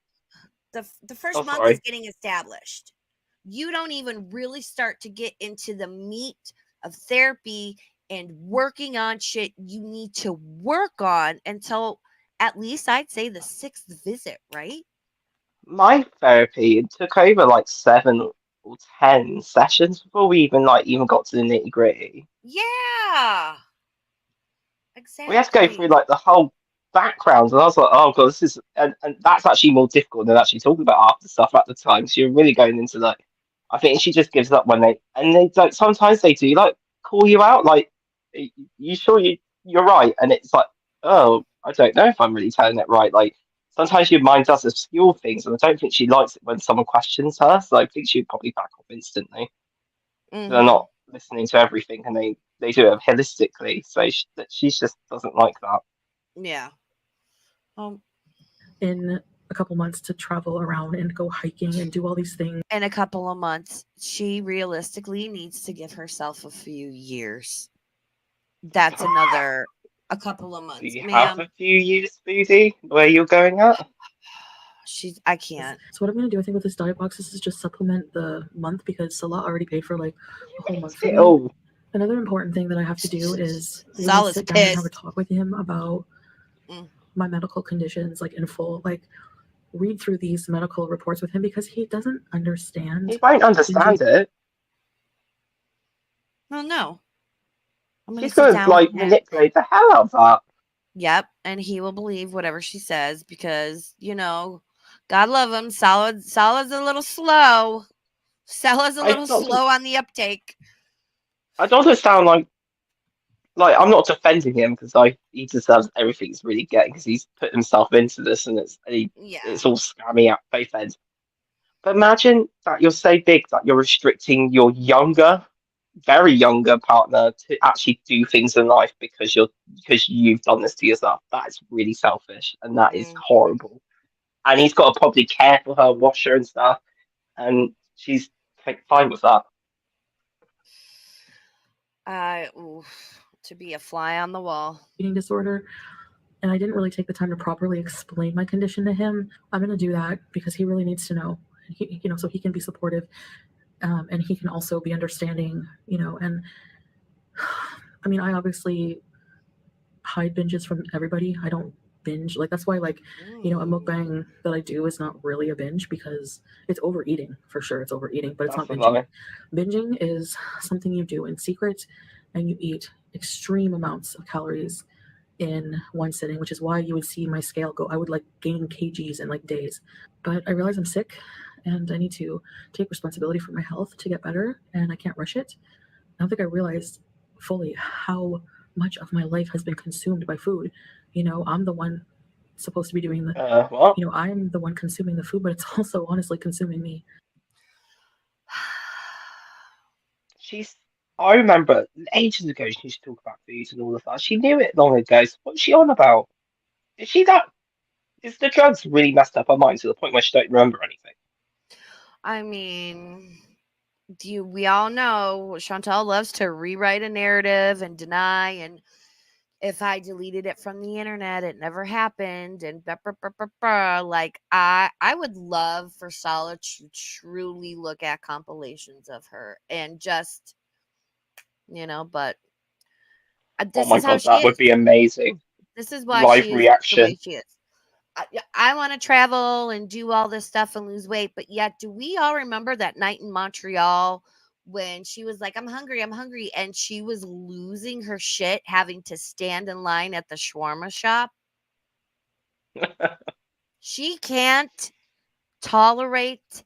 the first month is getting established. You don't even really start to get into the meat of therapy and working on shit you need to work on until at least I'd say the 6th visit, right? My therapy took over like 7 or 10 sessions before we even got to the nitty gritty. Yeah, exactly. We had to go through like the whole background, and I was like, oh God, this is, and that's actually more difficult than actually talking about half the stuff at the time. So you're really going into like, I think she just gives up when they like, sometimes they do like call you out, like, you sure you're right? And it's like, oh, I don't know if I'm really telling it right. Like, sometimes your mind does obscure things, and I don't think she likes it when someone questions her. So I think she'd probably back off instantly. They're not listening to everything, and they do it holistically. So she just doesn't like that. Yeah. In a couple months to travel around and go hiking and do all these things. In a couple of months, she realistically needs to give herself a few years. That's another a couple of months. Do you have a few years, Foodie, where you're going at? I can't. So what I'm going to do, I think, with this diet box, is just supplement the month, because Salah already paid for like a whole month for me. Another important thing that I have to do is really sit down and have a talk with him about my medical conditions, like in full, like read through these medical reports with him, because he doesn't understand. He won't understand it. Well, no. She's going to like manipulate the hell out of that. Yep, and he will believe whatever she says because, God love him. Sala's a little slow. Sala's a little slow on the uptake. I don't understand, like I'm not defending him, because he deserves everything he's really getting, because he's put himself into this, and it's all scammy at both ends. But imagine that you're so big that you're restricting your younger very younger partner to actually do things in life because you've done this to yourself. That is really selfish, and that is horrible. And he's got to probably care for her, wash her and stuff, and she's fine with that. To be a fly on the wall. Eating disorder. And I didn't really take the time to properly explain my condition to him. I'm going to do that because he really needs to know, so he can be supportive, and he can also be understanding, and I mean, I obviously hide binges from everybody. I don't binge. Like, that's why, like, a mukbang that I do is not really a binge because it's overeating. For sure, it's overeating, but it's not binging. Binging is something you do in secret, and you eat extreme amounts of calories in one sitting, which is why you would see my scale go. I would like gain kgs in like days. But I realize I'm sick and I need to take responsibility for my health to get better, and I can't rush it. I don't think I realized fully how much of my life has been consumed by food. I'm the one supposed to be doing the what? I'm the one consuming the food, but it's also honestly consuming me. I remember ages ago she used to talk about foods and all of that. She knew it long ago. So what's she on about? Is the drugs really messed up her mind to the point where she don't remember anything? I mean, we all know Chantal loves to rewrite a narrative and deny, and if I deleted it from the internet, it never happened, and like I would love for Sala to truly look at compilations of her and just, but this Oh my is how god, she that is. would be amazing. This is why Live she is reaction. the way she is. I want to travel and do all this stuff and lose weight, but yet do we all remember that night in Montreal when she was like, I'm hungry, and she was losing her shit having to stand in line at the shawarma shop? She can't tolerate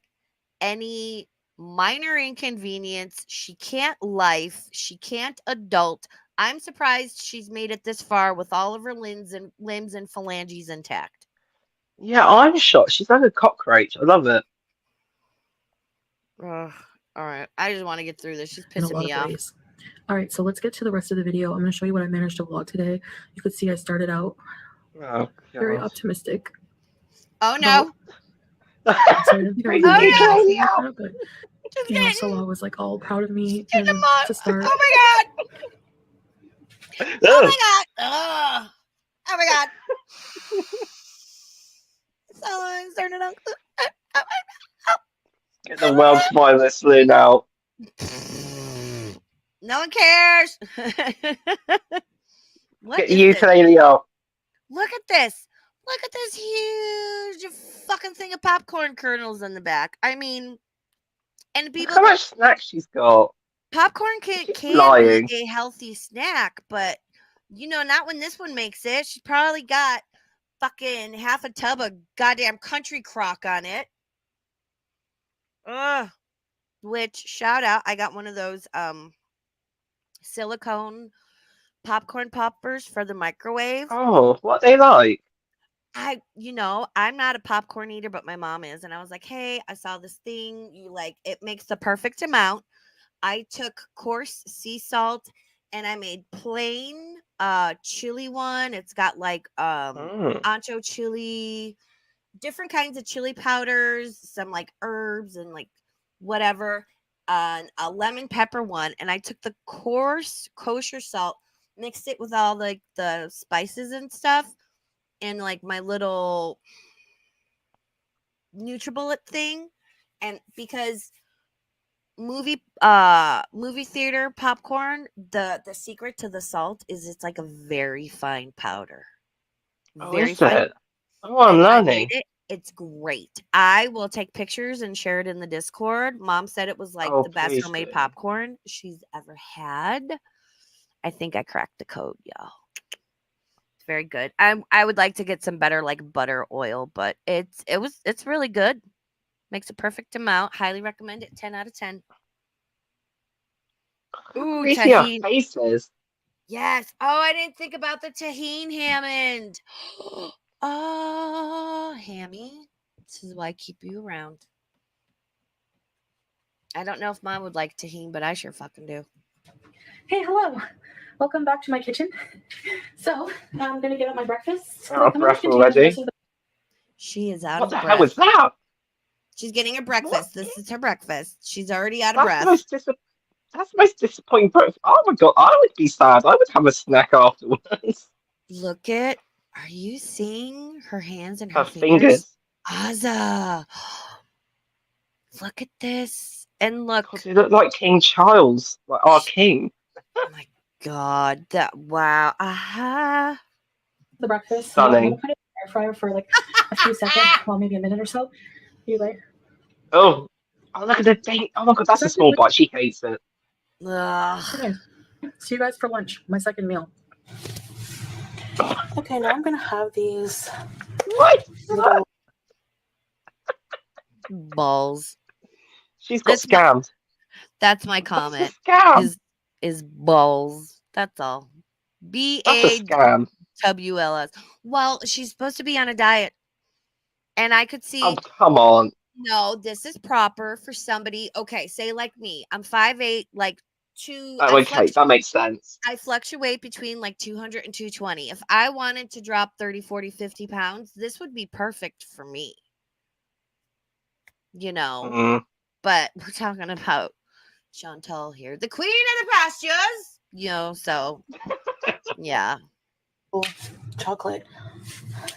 any minor inconvenience. She can't life. She can't adult. I'm surprised she's made it this far with all of her limbs and phalanges intact. Yeah, I'm shocked. She's like a cockroach. I love it. All right. I just want to get through this. She's In a pissing lot me of off. ways. All right, so let's get to the rest of the video. I'm going to show you what I managed to vlog today. You could see I started out very optimistic. Oh no. Salah was like all proud of me and to start. Oh my god. Oh my god. Oh my god. Someone's turning on. Get the world's finest saloon out. No one cares. Get the ukulele out. Look at this. Look at this huge fucking thing of popcorn kernels in the back. I mean, and people. Look how much snacks she's got. Popcorn can be a healthy snack, but not when this one makes it. She probably got fucking half a tub of goddamn country crock on it. Ugh. Which, shout out, I got one of those silicone popcorn poppers for the microwave. Oh, what they like? I'm not a popcorn eater, but my mom is, and I was like, hey, I saw this thing. It makes the perfect amount. I took coarse sea salt and I made plain chili one. It's got like ancho chili, different kinds of chili powders, some like herbs and like whatever, a lemon pepper one. And I took the coarse kosher salt, mixed it with all like the spices and stuff, and like my little NutriBullet thing. And because movie theater popcorn, the secret to the salt is it's like a very fine powder. Very fine. Oh, I'm learning. It's great. I will take pictures and share it in the Discord. Mom said it was like the best homemade popcorn she's ever had. I think I cracked the code, y'all. It's very good. I would like to get some better like butter oil, but it's really good. Makes a perfect amount. Highly recommend it. 10 out of 10. Ooh, tahini. Faces. Yes. Oh, I didn't think about the tahini Hammond. Oh, Hammy. This is why I keep you around. I don't know if Mom would like tahini, but I sure fucking do. Hey, hello. Welcome back to my kitchen. So, I'm going to get out my breakfast. Out of breath already. She is out What of the breath. hell was that? She's getting her breakfast. This is her breakfast. She's already out of That's breath. that's the most disappointing breakfast. Oh my god, I would be sad. I would have a snack afterwards. Look at, are you seeing her hands and Her her fingers? fingers. Azza. Look at this. And look. God, they look like King Charles, like our king. Oh my god. Wow. Aha. The breakfast. Stunning. I'm going to put it in the air fryer for like a few seconds, well, maybe a minute or so. You like? Oh, look at the thing. Oh my god, that's a small bite. She hates it. Okay. See you guys for lunch. My second meal. Okay, now I'm going to have these. What? Little... Balls. She's got scammed. That's my comment. That's a scam. Is balls. That's all. That's a scam. BAWLS. Well, she's supposed to be on a diet. And I could see. Oh, come on. No, this is proper for somebody. Okay, say like me. I'm 5'8", like 2. Oh, okay, that makes sense. I fluctuate between like 200 and 220. If I wanted to drop 30, 40, 50 pounds, this would be perfect for me. You know, but we're talking about Chantal here, the queen of the pastures, you know, so yeah. Chocolate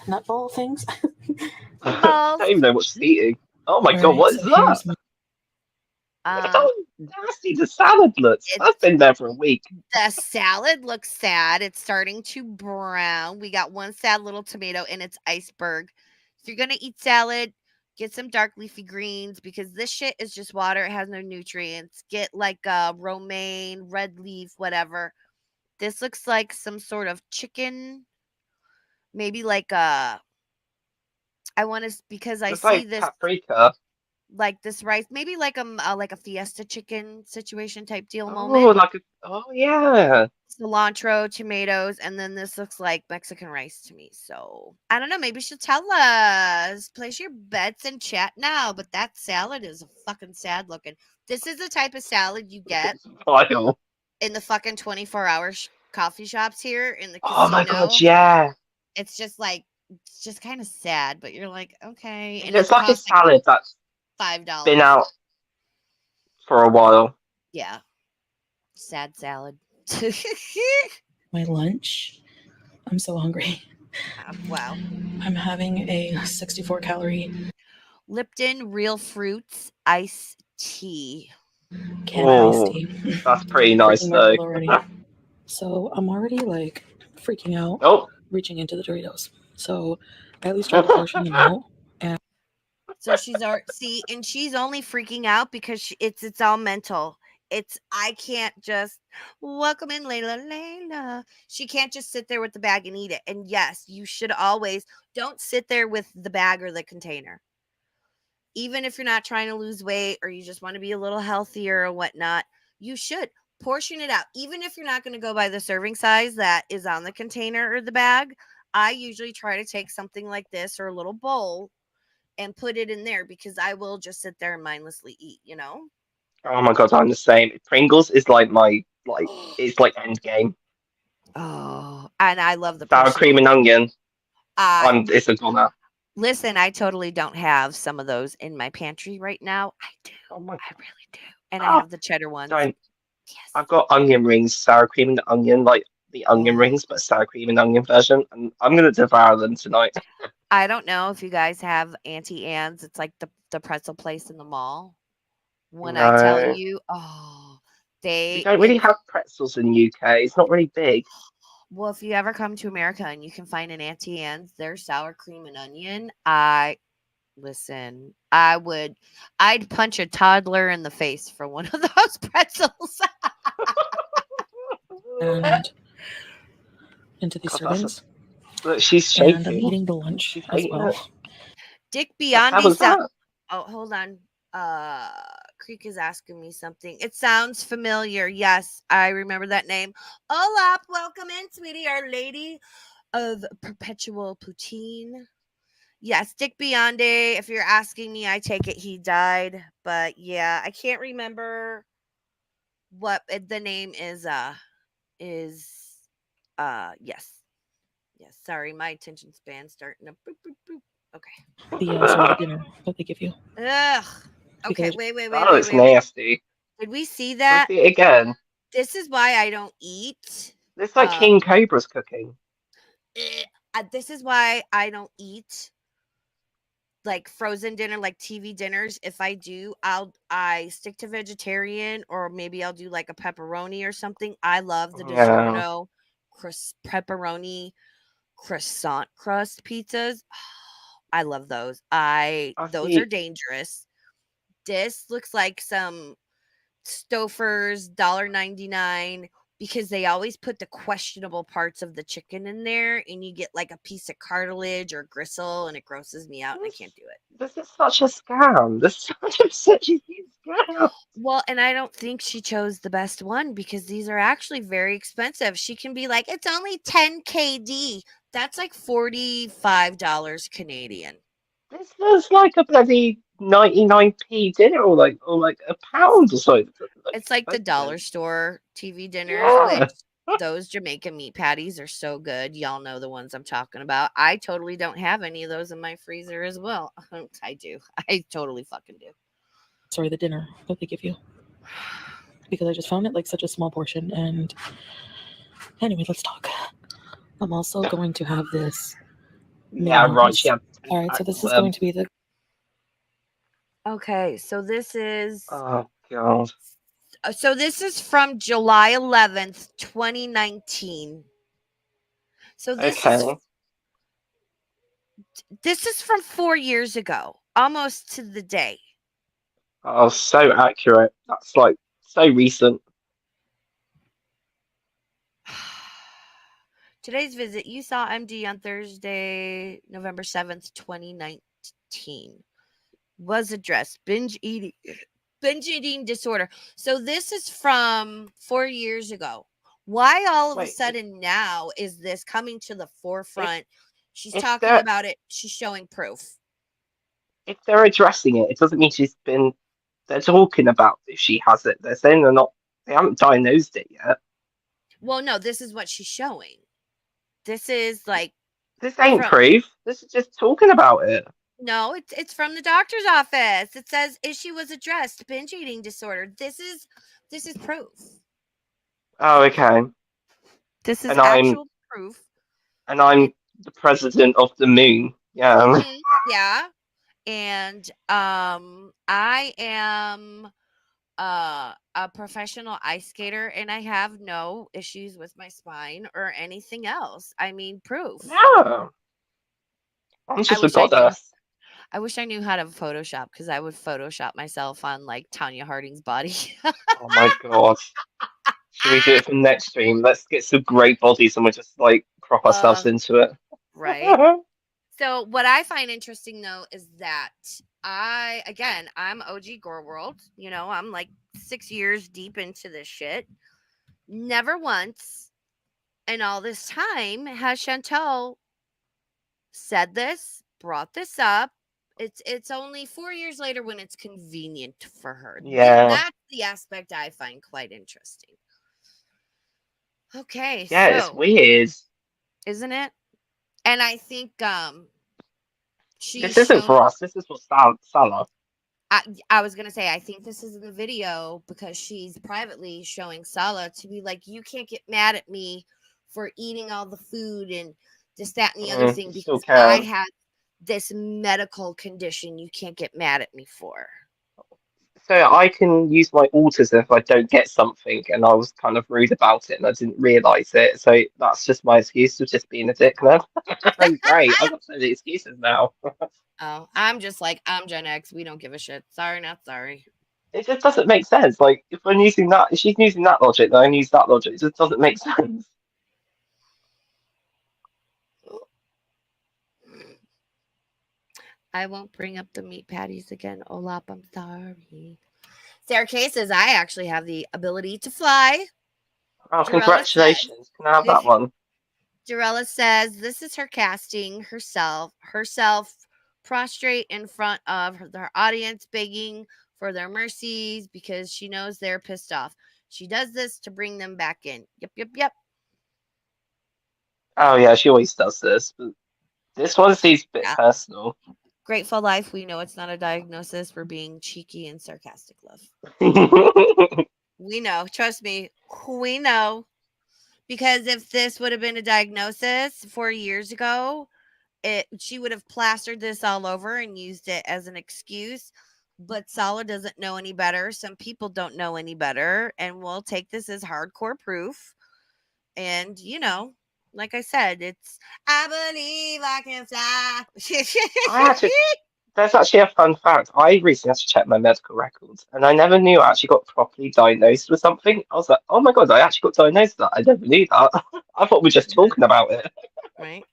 nut ball things. I don't even know what she's eating. Oh my god, what is that? Look how nasty the salad looks. I've been there for a week. The salad looks sad. It's starting to brown. We got one sad little tomato and it's iceberg. If you're gonna eat salad, get some dark leafy greens because this shit is just water. It has no nutrients. Get like romaine, red leaf, whatever. This looks like some sort of chicken. Maybe like I want to, because I see this paprika. Like this rice, maybe like a fiesta chicken situation type deal Oh, moment. Yeah. Cilantro, tomatoes, and then this looks like Mexican rice to me. So I don't know. Maybe she'll tell us. Place your bets in chat now. But that salad is fucking sad looking. This is the type of salad you get in the fucking 24-hour coffee shops here in the casino. Oh my god, yeah. It's just like, it's just kind of sad, but you're like, okay. And it's like a salad that's $5. Been out for a while. Yeah. Sad salad. My lunch. I'm so hungry. Wow. I'm having a 64-calorie Lipton Real Fruits iced tea. Iced tea. That's pretty nice though. So I'm already like freaking out. Reaching into the Doritos. So I at least tried to portion them out. And so she's and she's only freaking out because it's all mental. I can't just welcome in Layla. She can't just sit there with the bag and eat it. And yes, you should always don't sit there with the bag or the container. Even if you're not trying to lose weight or you just want to be a little healthier or whatnot, you should portion it out. Even if you're not going to go by the serving size that is on the container or the bag, I usually try to take something like this or a little bowl and put it in there because I will just sit there and mindlessly eat, you know? Oh my god, I'm the same. Pringles is like it's like end game. Oh, and I love the sour cream and onion. It's a goner. Listen, I totally don't have some of those in my pantry right now. I do. I really do. And I have the cheddar ones. Yes. I've got onion rings, sour cream and onion, like the onion rings, but sour cream and onion version. And I'm going to devour them tonight. I don't know if you guys have Auntie Anne's. It's like the pretzel place in the mall. When I tell you, we don't really have pretzels in the UK. It's not really big. Well, if you ever come to America and you can find an Auntie Anne's, their sour cream and onion, listen, I'd punch a toddler in the face for one of those pretzels. And into these servings. Look, she's shaking. And I'm eating the lunch as well. Dick Biondi. Oh, hold on. Creek is asking me something. It sounds familiar. Yes, I remember that name. Hola, welcome in, sweetie, Our Lady of Perpetual Poutine. Yes, Dick Bionde. If you're asking me, I take it he died. But yeah, I can't remember what the name is. Yes. Yes. Sorry, my attention span starting to boop, boop, boop. Okay. The dinner that they give you. Ugh. Okay, Because wait. That looks nasty. Did we see Can we that? see it again? This is why I don't eat. Looks like King Cobra's cooking. This is why I don't eat like frozen dinner, like TV dinners. If I do, I stick to vegetarian, or maybe I'll do like a pepperoni or something. I love the Yeah. DiGiorno pepperoni croissant crust pizzas. I love those. Those are see. dangerous. This looks like some Stouffer's $1.99 because they always put the questionable parts of the chicken in there, and you get like a piece of cartilage or gristle, and it grosses me out and I can't do it. This is such a scam. This is such a huge scam. Well, and I don't think she chose the best one because these are actually very expensive. She can be like, it's only 10 KD. That's like $45 Canadian. This looks like a bloody 99p dinner, or like a pound or so. It's like the dollar store TV dinners, Yeah. which those Jamaican meat patties are so good. Y'all know the ones I'm talking about. I totally don't have any of those in my freezer as well. I do. I totally fucking do. Sorry, the dinner that they give you. Because I just found it like such a small portion. And anyway, let's talk. I'm also going to have this. Yeah, right. mayonnaise. All right, so this is going to be the. Okay, so this is Oh god. this is from July 11th, 2019. So this is from 4 years ago, almost to the day. Oh, so accurate. That's like so recent. Today's visit, you saw MD on Thursday, November 7th, 2019. Was addressed binge eating disorder. So this is from 4 years ago. Why all of a sudden now is this coming to the forefront? She's talking about it. She's showing proof. If they're addressing it, it doesn't mean they're talking about if she has it. They're saying they haven't diagnosed it yet. Well, no, this is what she's showing. This is like. This ain't proof. This is just talking about it. No, it's from the doctor's office. It says issue was addressed, binge eating disorder. This is proof. Oh, okay. This is actual proof. And I'm the president of the moon. Yeah. Mm-hmm, yeah. And I am a professional ice skater, and I have no issues with my spine or anything else. I mean, proof. Yeah. I'm just a goddess. I wish I knew how to Photoshop, because I would Photoshop myself on like Tanya Harding's body. Oh my god. Should we do it for next stream? Let's get some great bodies and we'll just like crop ourselves into it. Right. So what I find interesting though is that I'm OG GorlWorld. You know, I'm like 6 years deep into this shit. Never once in all this time has Chantel said this, brought this up. It's only 4 years later when it's convenient for her. Yeah. That's the aspect I find quite interesting. Okay. Yeah, so, it's weird. Isn't it? And I think this isn't for us. This is for Salah. I was going to say, I think this is in the video because she's privately showing Salah to be like, you can't get mad at me for eating all the food and this, that, and the other thing because I have this medical condition you can't get mad at me for. So I can use my autism if I don't get something, and I was kind of rude about it and I didn't realise it. So that's just my excuse of just being a dick then. Great, I've got so many excuses now. Oh, I'm just like, I'm Gen X. We don't give a shit. Sorry, not sorry. It just doesn't make sense. Like, if she's using that logic, then I use that logic. It just doesn't make sense. I won't bring up the meat patties again. Olap, I'm sorry. Sarah K says, I actually have the ability to fly. Oh, congratulations. Can I have that one? Jarella says, this is her casting herself prostrate in front of her audience, begging for their mercies because she knows they're pissed off. She does this to bring them back in. Yep. Oh yeah, she always does this, but this one seems a bit Yeah. personal. Grateful Life, we know it's not a diagnosis. We're being cheeky and sarcastic, love. We know. Trust me. We know. Because if this would have been a diagnosis 4 years ago, she would have plastered this all over and used it as an excuse. But Sala doesn't know any better. Some people don't know any better, and we'll take this as hardcore proof. And like I said, it's I believe I can fly. I actually, there's actually a fun fact. I recently had to check my medical records, and I never knew I actually got properly diagnosed with something. I was like, oh my god, I actually got diagnosed with that. I never knew that. I thought we were just talking about it. Right.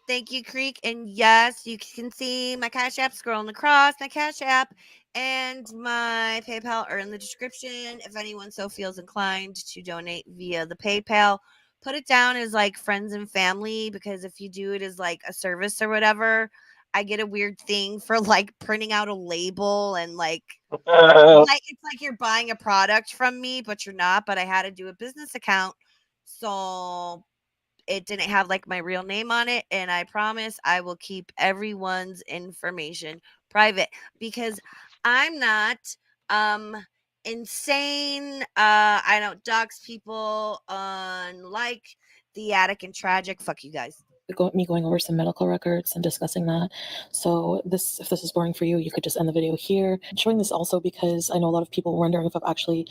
Thank you, Creek. And yes, you can see my Cash App scrolling across. My Cash App and my PayPal are in the description. If anyone so feels inclined to donate via the PayPal, put it down as like friends and family, because if you do it as like a service or whatever, I get a weird thing for like printing out a label and like it's like you're buying a product from me, but you're not. But I had to do a business account, so it didn't have like my real name on it, and I promise I will keep everyone's information private because I'm not insane. I don't dox people, unlike the Attic and Tragic. Fuck you guys. Me going over some medical records and discussing that. So if this is boring for you, you could just end the video here. I'm showing this also because I know a lot of people were wondering if I've actually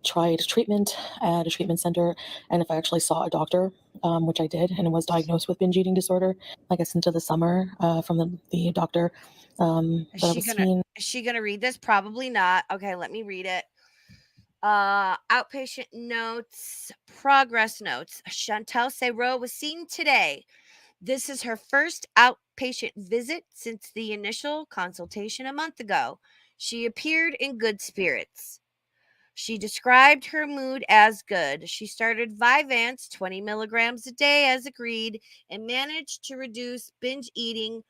tried treatment at a treatment center and if I actually saw a doctor, which I did, and was diagnosed with binge eating disorder, I guess into the summer, from the doctor that I was seeing. Is she gonna read this? Probably not. Okay, let me read it. Outpatient notes, progress notes. Chantel Serrault was seen today. This is her first outpatient visit since the initial consultation a month ago. She appeared in good spirits. She described her mood as good. She started Vyvanse 20 milligrams a day as agreed and managed to reduce binge eating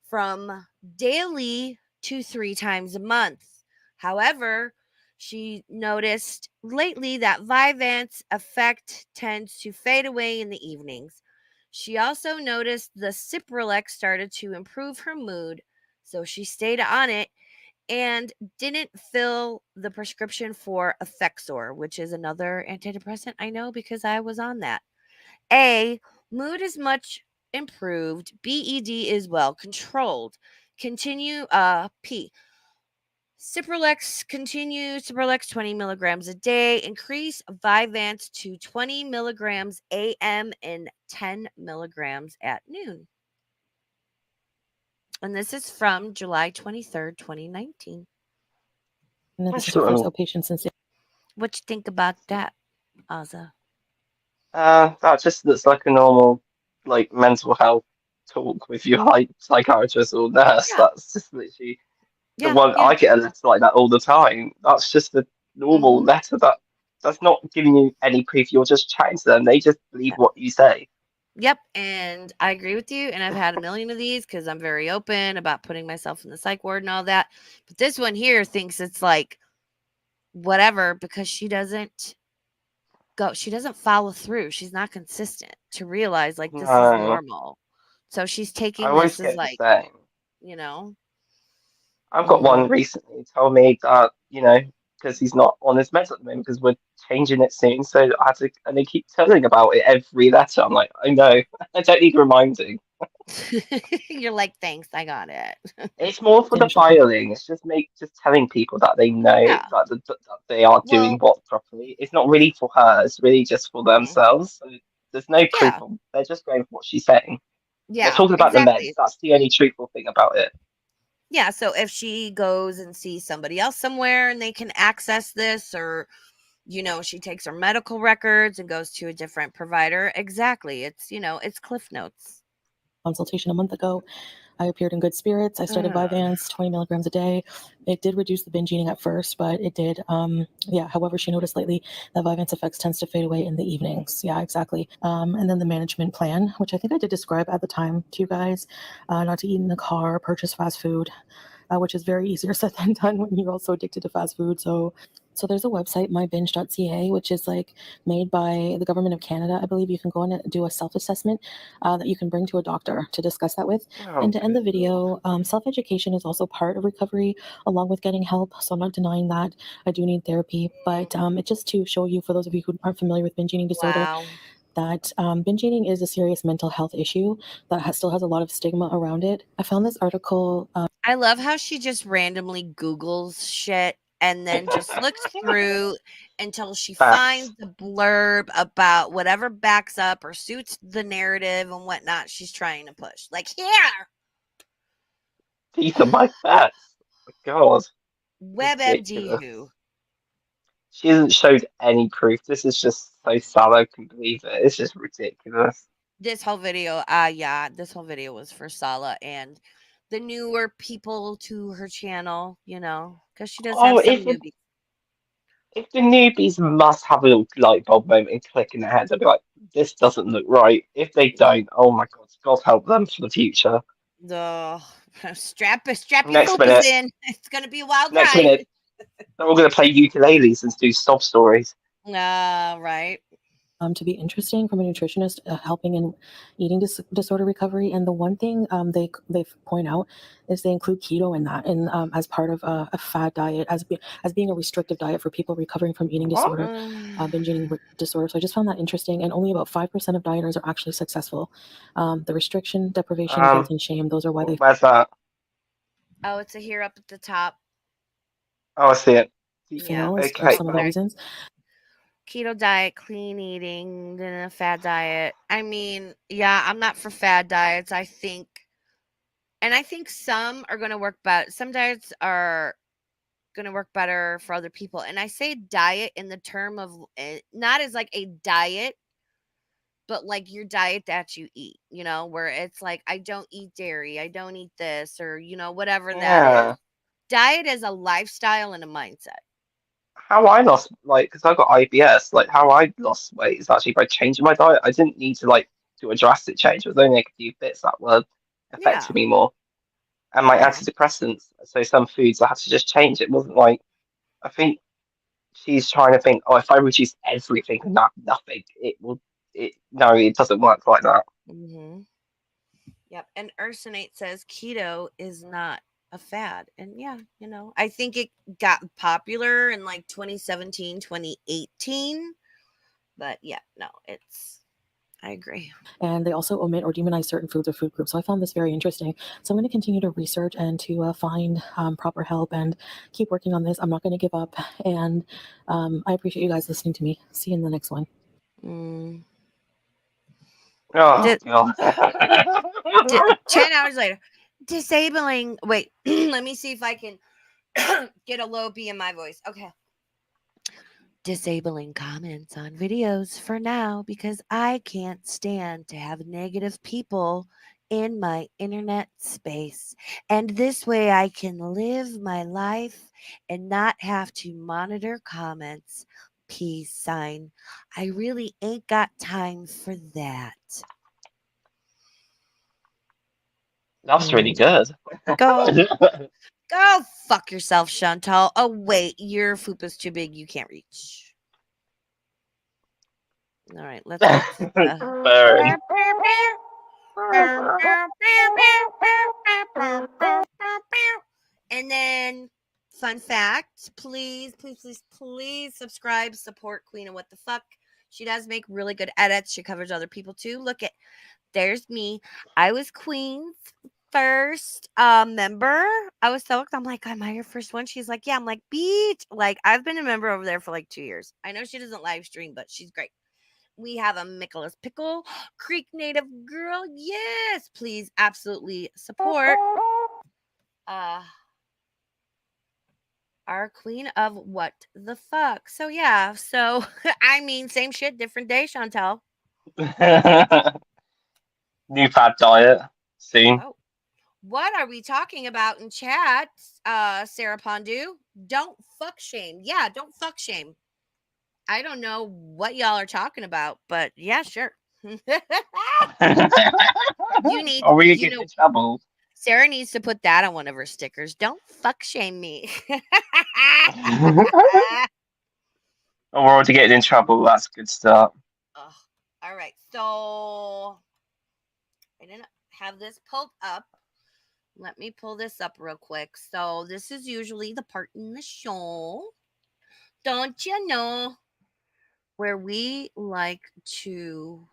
from daily to 3 times a month. However, she noticed lately that Vyvanse effect tends to fade away in the evenings. She also noticed the Cipralex started to improve her mood, so she stayed on it and didn't fill the prescription for Effexor, which is another antidepressant I know because I was on that. A, mood is much improved. BED is well controlled. Continue, P. Cipralex 20 milligrams a day. Increase Vyvanse to 20 milligrams AM and 10 milligrams at noon. And this is from July 23rd, 2019. And then this is her first outpatient since. What you think about that, Azza? That just looks like a normal, like, mental health talk with your like psychiatrist or nurse. Yeah. That's just literally the one. I get a letter like that all the time. That's just a normal letter that's not giving you any proof. You're just chatting to them. They just believe what you say. Yep, and I agree with you, and I've had a million of these because I'm very open about putting myself in the psych ward and all that. But this one here thinks it's like whatever because she doesn't follow through. She's not consistent to realize like this is normal. So she's taking this as like, I've got one recently told me that, because he's not on his meds at the moment because we're changing it soon. So I had to, and they keep telling about it every letter. I'm like, I know, I don't need reminding. You're like, thanks, I got it. It's more for the filing. It's just telling people that they know that they are doing what properly. It's not really for her. It's really just for themselves. So there's no proof. They're just going for what she's saying. Yeah, they're talking about the meds. That's the only truthful thing about it. Yeah, so if she goes and sees somebody else somewhere and they can access this, or she takes her medical records and goes to a different provider, exactly. It's it's Cliff Notes. Consultation a month ago. I appeared in good spirits. I started Vyvanse, 20 milligrams a day. It did reduce the binge eating at first, but it did, however, she noticed lately that Vyvanse effects tends to fade away in the evenings. Yeah, exactly. And then the management plan, which I think I did describe at the time to you guys, not to eat in the car, purchase fast food, which is very easier said than done when you're also addicted to fast food. So there's a website, mybinge.ca, which is like made by the government of Canada. I believe you can go in and do a self-assessment that you can bring to a doctor to discuss that with. And to end the video, self-education is also part of recovery along with getting help. So I'm not denying that. I do need therapy, but it's just to show you, for those of you who aren't familiar with binge eating disorder, that binge eating is a serious mental health issue that still has a lot of stigma around it. I found this article. I love how she just randomly Googles shit and then just looks through until she finds the blurb about whatever backs up or suits the narrative and whatnot she's trying to push. Like, here! These are my facts. God. WebMD. She hasn't showed any proof. This is just so sad I can believe it. It's just ridiculous. This whole video, this whole video was for Sala and the newer people to her channel, because she does have some newbies. If the newbies must have a little light bulb moment and click in their heads, I'd be like, this doesn't look right. If they don't, oh my God help them for the future. Strap your focus in. It's going to be a wild Next ride. minute, they're all going to play ukuleles and do sob stories. Right. To be interesting from a nutritionist, helping in eating disorder recovery. And the one thing they point out is they include keto in that, and as part of a fad diet, as being a restrictive diet for people recovering from eating disorder, binge eating disorder. So I just found that interesting. And only about 5% of dieters are actually successful. The restriction, deprivation, guilt, and shame. Those are why they. Where's that? Oh, it's here up at the top. Oh, I see it. Yeah. Are some of the reasons. Keto diet, clean eating, then a fad diet. I mean, yeah, I'm not for fad diets. I think some are going to work better. Some diets are going to work better for other people. And I say diet in the term of not as like a diet, but like your diet that you eat, where it's like, I don't eat dairy, I don't eat this, or, whatever that is. Diet is a lifestyle and a mindset. How I lost, because I got IBS, how I lost weight is actually by changing my diet. I didn't need to, do a drastic change. It was only a few bits that were affecting me more. And my antidepressants, so some foods I had to just change. It wasn't I think she's trying to think, if I reduce everything and nothing, no, it doesn't work like that. Mm-hmm. Yep. And Ursinate says keto is not a fad. And yeah, I think it got popular in 2017, 2018. But yeah, no, I agree. And they also omit or demonize certain foods or food groups. So I found this very interesting. So I'm going to continue to research and to find proper help and keep working on this. I'm not going to give up. And I appreciate you guys listening to me. See you in the next one. Oh, 10 hours later. Disabling. Wait, let me see if I can get a low B in my voice. Okay. Disabling comments on videos for now because I can't stand to have negative people in my internet space. And this way I can live my life and not have to monitor comments. Peace sign. I really ain't got time for that. That's really good. Go fuck yourself, Chantal. Oh, wait. Your fupa's too big. You can't reach. All right. Let's get Burn. And then, fun fact, please subscribe, support Queen of What the Fuck. She does make really good edits. She covers other people too. Look at, there's me. I was Queen's first member. I was so excited. I'm like, am I your first one? She's like, yeah. I'm like, beat. I've been a member over there for 2 years. I know she doesn't live stream, but she's great. We have a Nicholas Pickle, Creek native girl. Yes, please absolutely support our Queen of What the Fuck. So yeah, I mean, same shit, different day, Chantal. New fad diet soon. What are we talking about in chat, Sarah Pondu? Don't fuck shame. Yeah, don't fuck shame. I don't know what y'all are talking about, but yeah, sure. You need, Or we you get know, in trouble. Sarah needs to put that on one of her stickers. Don't fuck shame me. Or we're already getting in trouble. That's a good start. Oh, all right. So I didn't have this pulled up. Let me pull this up real quick. So this is usually the part in the show, don't you know, where we like to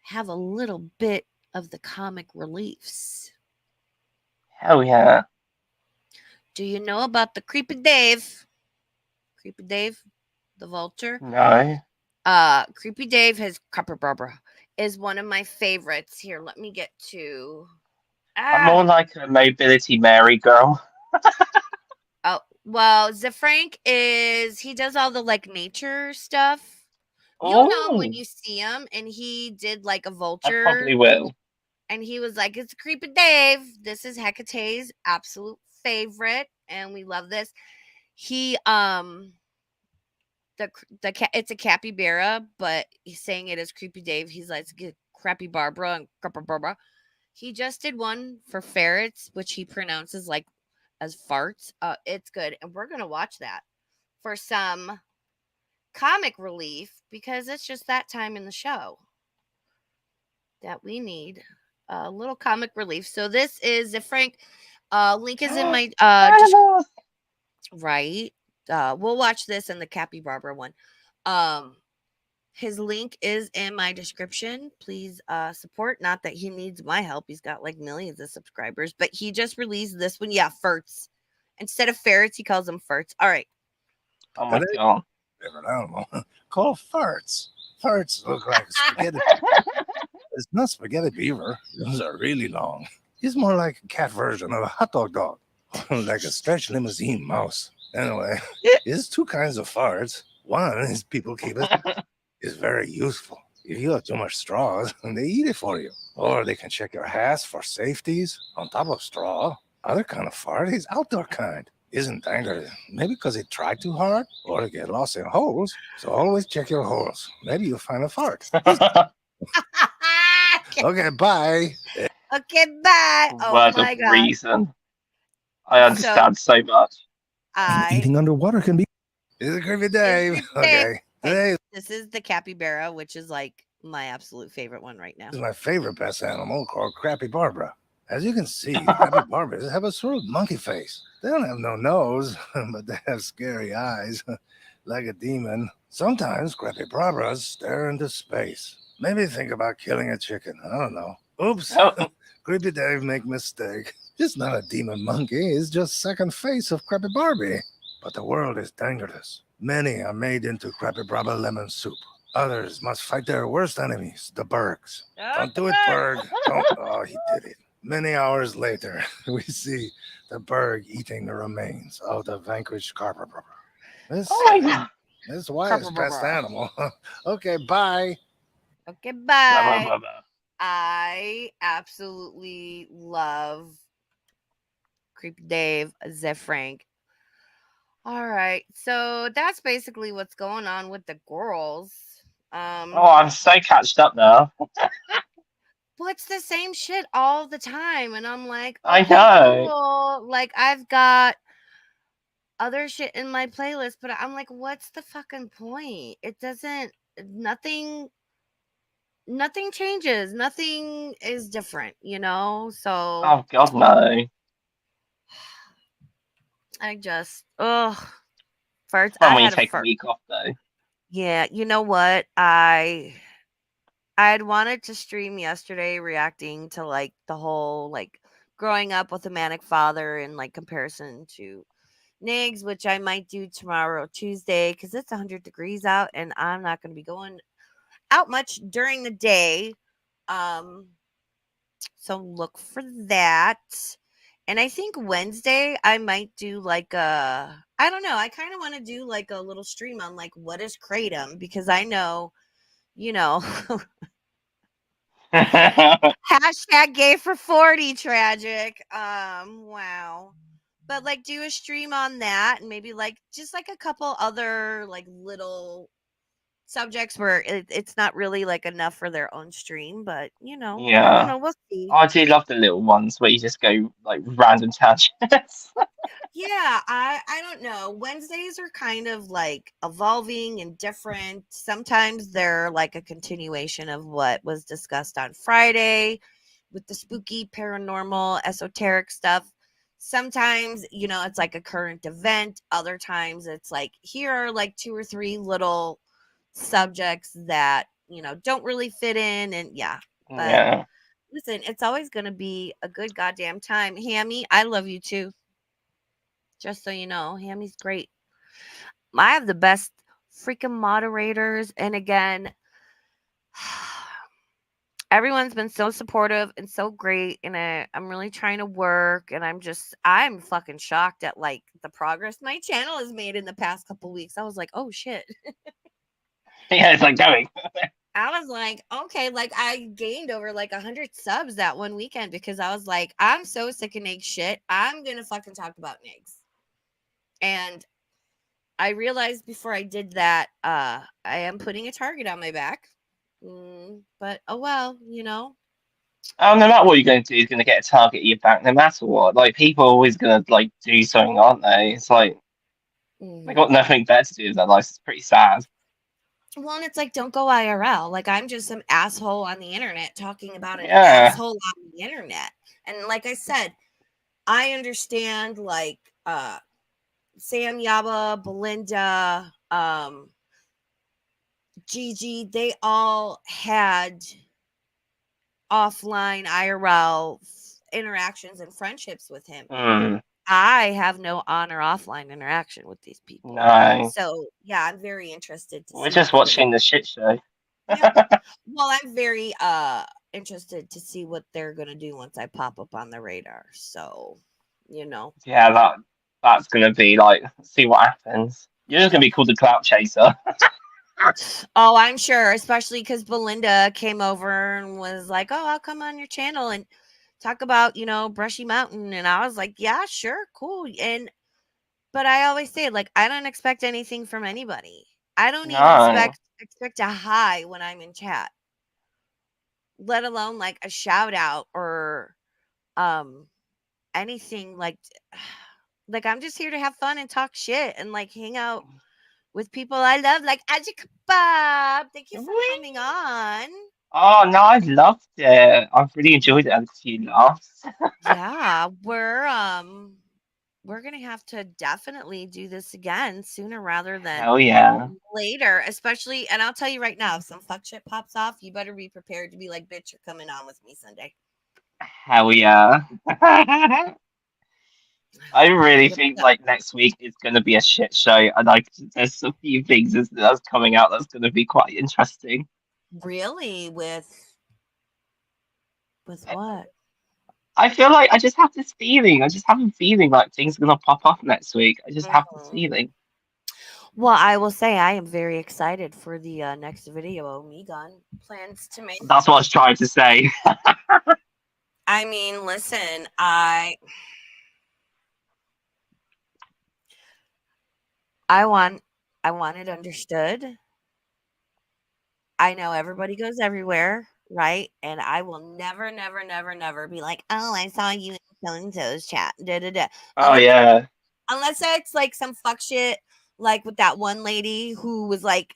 have a little bit of the comic reliefs. Hell yeah. Do you know about the Creepy Dave? Creepy Dave, the vulture? No. Creepy Dave, his Copper Barbara is one of my favorites. Here, let me get to. I'm more like a mobility Mary girl. Oh, well, Zefrank he does all the like nature stuff. You'll know him when Oh, you see him, and he did like a I vulture, probably will. and he was like, "It's Creepy Dave. This is Hecate's absolute favorite, and we love this." He it's a capybara, but he's saying it as Creepy Dave. He's like Crappy Barbara and Crapper Barbara. He just did one for ferrets, which he pronounces like as farts. It's good, and we're gonna watch that for some comic relief because it's just that time in the show that we need a little comic relief. So this is a Frank. Link is in my Animals. right. We'll watch this and the Cappy Barbara one. His link is in my description. Please support. Not that he needs my help. He's got like millions of subscribers, but he just released this one. Yeah, ferts. Instead of ferrets, he calls them ferts. All right. Oh my god. Different animal called farts. Farts look like spaghetti. It's not spaghetti beaver. Those are really long. He's more like a cat version of a hot dog dog, like a stretch limousine mouse. Anyway, there's two kinds of farts. One is people keep it. It's very useful. If you have too much straws, they eat it for you. Or they can check your ass for safeties on top of straw. Other kind of fart is outdoor kind. Isn't dangerous. Maybe because it tried too hard or to get lost in holes. So always check your holes. Maybe you'll find a fart. Okay, bye. Okay, bye. Oh Word my of god. reason. I understand so much. Eating underwater can be. It's a creepy Dave. Okay. Today This is the capybara, which is like my absolute favorite one right now. is my favorite pest animal called Crappy Barbara. As you can see, Crappy Barbas have a sort of monkey face. They don't have no nose, but they have scary eyes, like a demon. Sometimes Crappy Barbas stare into space. Maybe think about killing a chicken. I don't know. Oops. Oh. Creepy Dave make mistake. It's not a demon monkey. It's just second face of Crappy Barbie. But the world is dangerous. Many are made into Crappy Barbara lemon soup. Others must fight their worst enemies, the Bergs. Don't do it, Berg. Don't. Oh, he did it. Many hours later, we see the Berg eating the remains of the vanquished Carper Barbara. Oh my god. This is why it's best animal. Okay, bye. Okay, Blah, blah, bye. blah, blah. I absolutely love Creepy Dave, Zefrank. All right, so that's basically what's going on with the girls. Oh, I'm so catched up now. What's the same shit all the time, and I'm like, I okay, know. cool. Like I've got other shit in my playlist, but I'm like, what's the fucking point? It doesn't. Nothing changes. Nothing is different, So Oh god, no. I just first Fun I when you had a take a first. week off though. Yeah, you know what? I had wanted to stream yesterday reacting to like the whole like growing up with a manic father in like comparison to Nigs, which I might do tomorrow Tuesday because it's 100 degrees out and I'm not going to be going out much during the day. So look for that. And I think Wednesday I might do like I don't know, I kind of want to do like a little stream on like what is kratom because I know, Hashtag gay for 40 tragic. Wow. But like do a stream on that and maybe like just like a couple other like little subjects where it's not really like enough for their own stream, but I don't Yeah. know. We'll see. I do love the little ones where you just go like random tangents. Yeah, I don't know. Wednesdays are kind of like evolving and different. Sometimes they're like a continuation of what was discussed on Friday with the spooky, paranormal, esoteric stuff. Sometimes, it's like a current event. Other times it's like here are like two or three little subjects that, don't really fit in and yeah. But Yeah. listen, it's always going to be a good goddamn time. Hammy, I love you too. Just so you know, Hammy's great. I have the best freaking moderators. And again, everyone's been so supportive and so great. And I'm really trying to work. And I'm fucking shocked at like the progress my channel has made in the past couple weeks. I was like, oh shit. Yeah, it's like going. I was like, okay, like I gained over like 100 subs that one weekend because I was like, I'm so sick of Nick's shit. I'm going to fucking talk about Nick's. And I realized before I did that, I am putting a target on my back. But oh well, No matter what you're going to do, is going to get a target at your back, no matter what. Like people are always going to like do something, aren't they? It's like they got nothing better to do with their life. It's pretty sad. Well, and it's like don't go IRL. Like I'm just some asshole on the internet talking about an Yeah. asshole on the internet. And like I said, I understand like Sam Yaba, Belinda, Gigi, they all had offline IRL interactions and friendships with him. I have no on or offline interaction with these people. No. So yeah, I'm very interested to We're see. just watching the shit show. Yeah. Well, I'm very interested to see what they're gonna do once I pop up on the radar. So, Yeah, that's gonna be like see what happens. You're just gonna be called the clout chaser. Oh, I'm sure, especially because Belinda came over and was like, "Oh, I'll come on your channel and talk about, Brushy Mountain." And I was like, "Yeah, sure, cool." But I always say, like, I don't expect anything from anybody. I don't even No. expect a hi when I'm in chat, let alone like a shout out or anything like I'm just here to have fun and talk shit and like hang out with people I love, like Azzakebab. Thank you for coming on. Oh no, I loved it. I've really enjoyed it. I had a few laughs. Yeah, we're gonna have to definitely do this again sooner rather than Hell yeah. later, especially. And I'll tell you right now, if some fuck shit pops off, you better be prepared to be like, bitch, you're coming on with me Sunday. Hell yeah. I really think like next week is going to be a shit show, and like there's a few things that's coming out that's going to be quite interesting. Really, with what? I feel like I just have this feeling. I just have a feeling like things are going to pop up next week. I just have this feeling. Well, I will say I am very excited for the next video Omegon plans to make. That's what I was trying to say. I mean, listen, I want it understood. I know everybody goes everywhere, right? And I will never, never, never, never be like, oh, I saw you in so-and-so's chat. Da, da, da. Oh, yeah. Unless it's like some fuck shit, like with that one lady who was like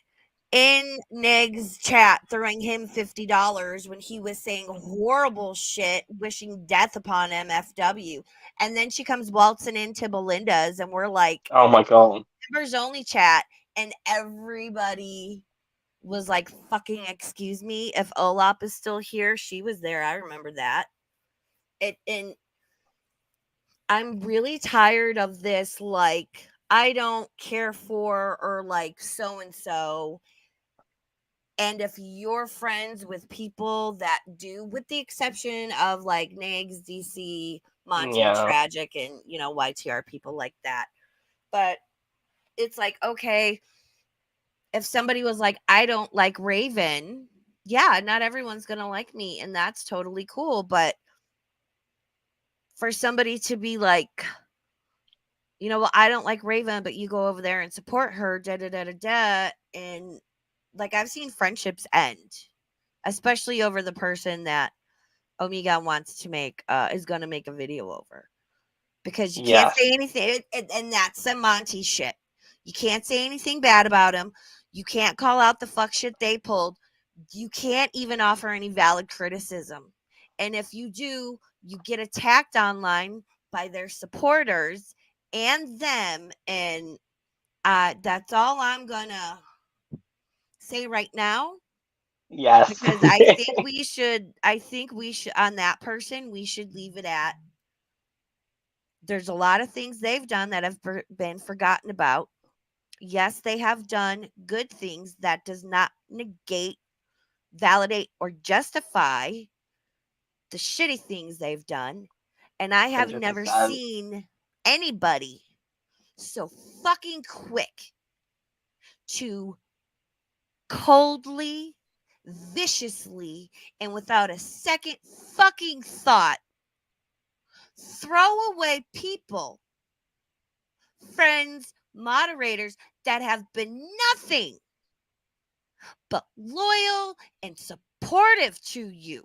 in Nig's chat throwing him $50 when he was saying horrible shit, wishing death upon MFW. And then she comes waltzing into Belinda's and we're like, oh my God. Members only chat. And everybody was like, fucking excuse me, if Olap is still here, she was there. I remember that. And I'm really tired of this, like, I don't care for or like so and so. And if you're friends with people that do, with the exception of like Nags, DC, Monty, Tragic, and YTR, people like that. But it's like, okay, if somebody was like, I don't like Raven, yeah, not everyone's going to like me, and that's totally cool. But for somebody to be like, you know, well, I don't like Raven, but you go over there and support her, da da da da da. And like, I've seen friendships end, especially over the person that Omega wants to make, is going to make a video over. Because you can't Yes. say anything, and that's some Monty shit. You can't say anything bad about him. You can't call out the fuck shit they pulled. You can't even offer any valid criticism. And if you do, you get attacked online by their supporters and them. And that's all I'm gonna say right now. Yes. Because I think we should on that person, we should leave it at, there's a lot of things they've done that have been forgotten about. Yes, they have done good things. That does not negate, validate, or justify the shitty things they've done. And I have never 100%. seen anybody so fucking quick to coldly, viciously, and without a second fucking thought throw away people, friends, moderators that have been nothing but loyal and supportive to you.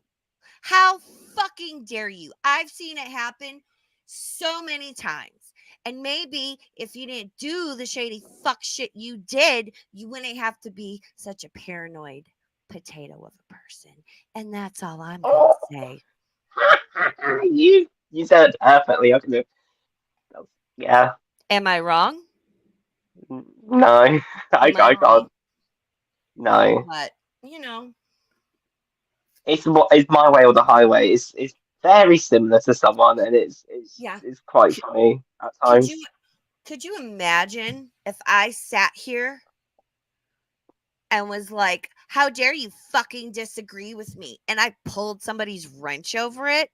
How fucking dare you? I've seen it happen so many times. And maybe if you didn't do the shady fuck shit you did, you wouldn't have to be such a paranoid potato of a person. And that's all I'm going Oh, to say. you said it perfectly. I could have, yeah. Am I wrong? No, Am I I wrong? can't. No, But, you know. it's my way or the highway. It's very similar to someone, and Yeah. it's quite funny at Could times. you could you imagine if I sat here and was like, "How dare you fucking disagree with me?" and I pulled somebody's wrench over it?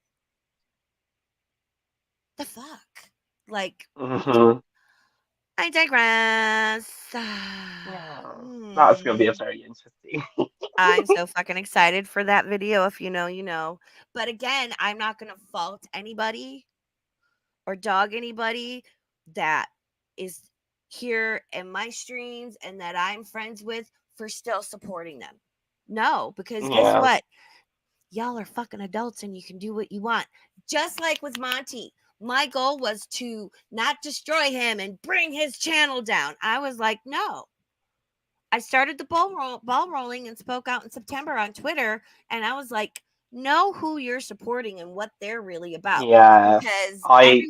The fuck? Like, Hmm. I digress. That's going to be a Hmm. very interesting. I'm so fucking excited for that video. If you know, you know. But again, I'm not going to fault anybody or dog anybody that is here in my streams and that I'm friends with for still supporting them. No, because guess Yeah, what? Y'all are fucking adults and you can do what you want. Just like with Monty, my goal was to not destroy him and bring his channel down. I was like, no. I started the ball rolling and spoke out in September on Twitter, and I was like, know who you're supporting and what they're really about, yeah. because I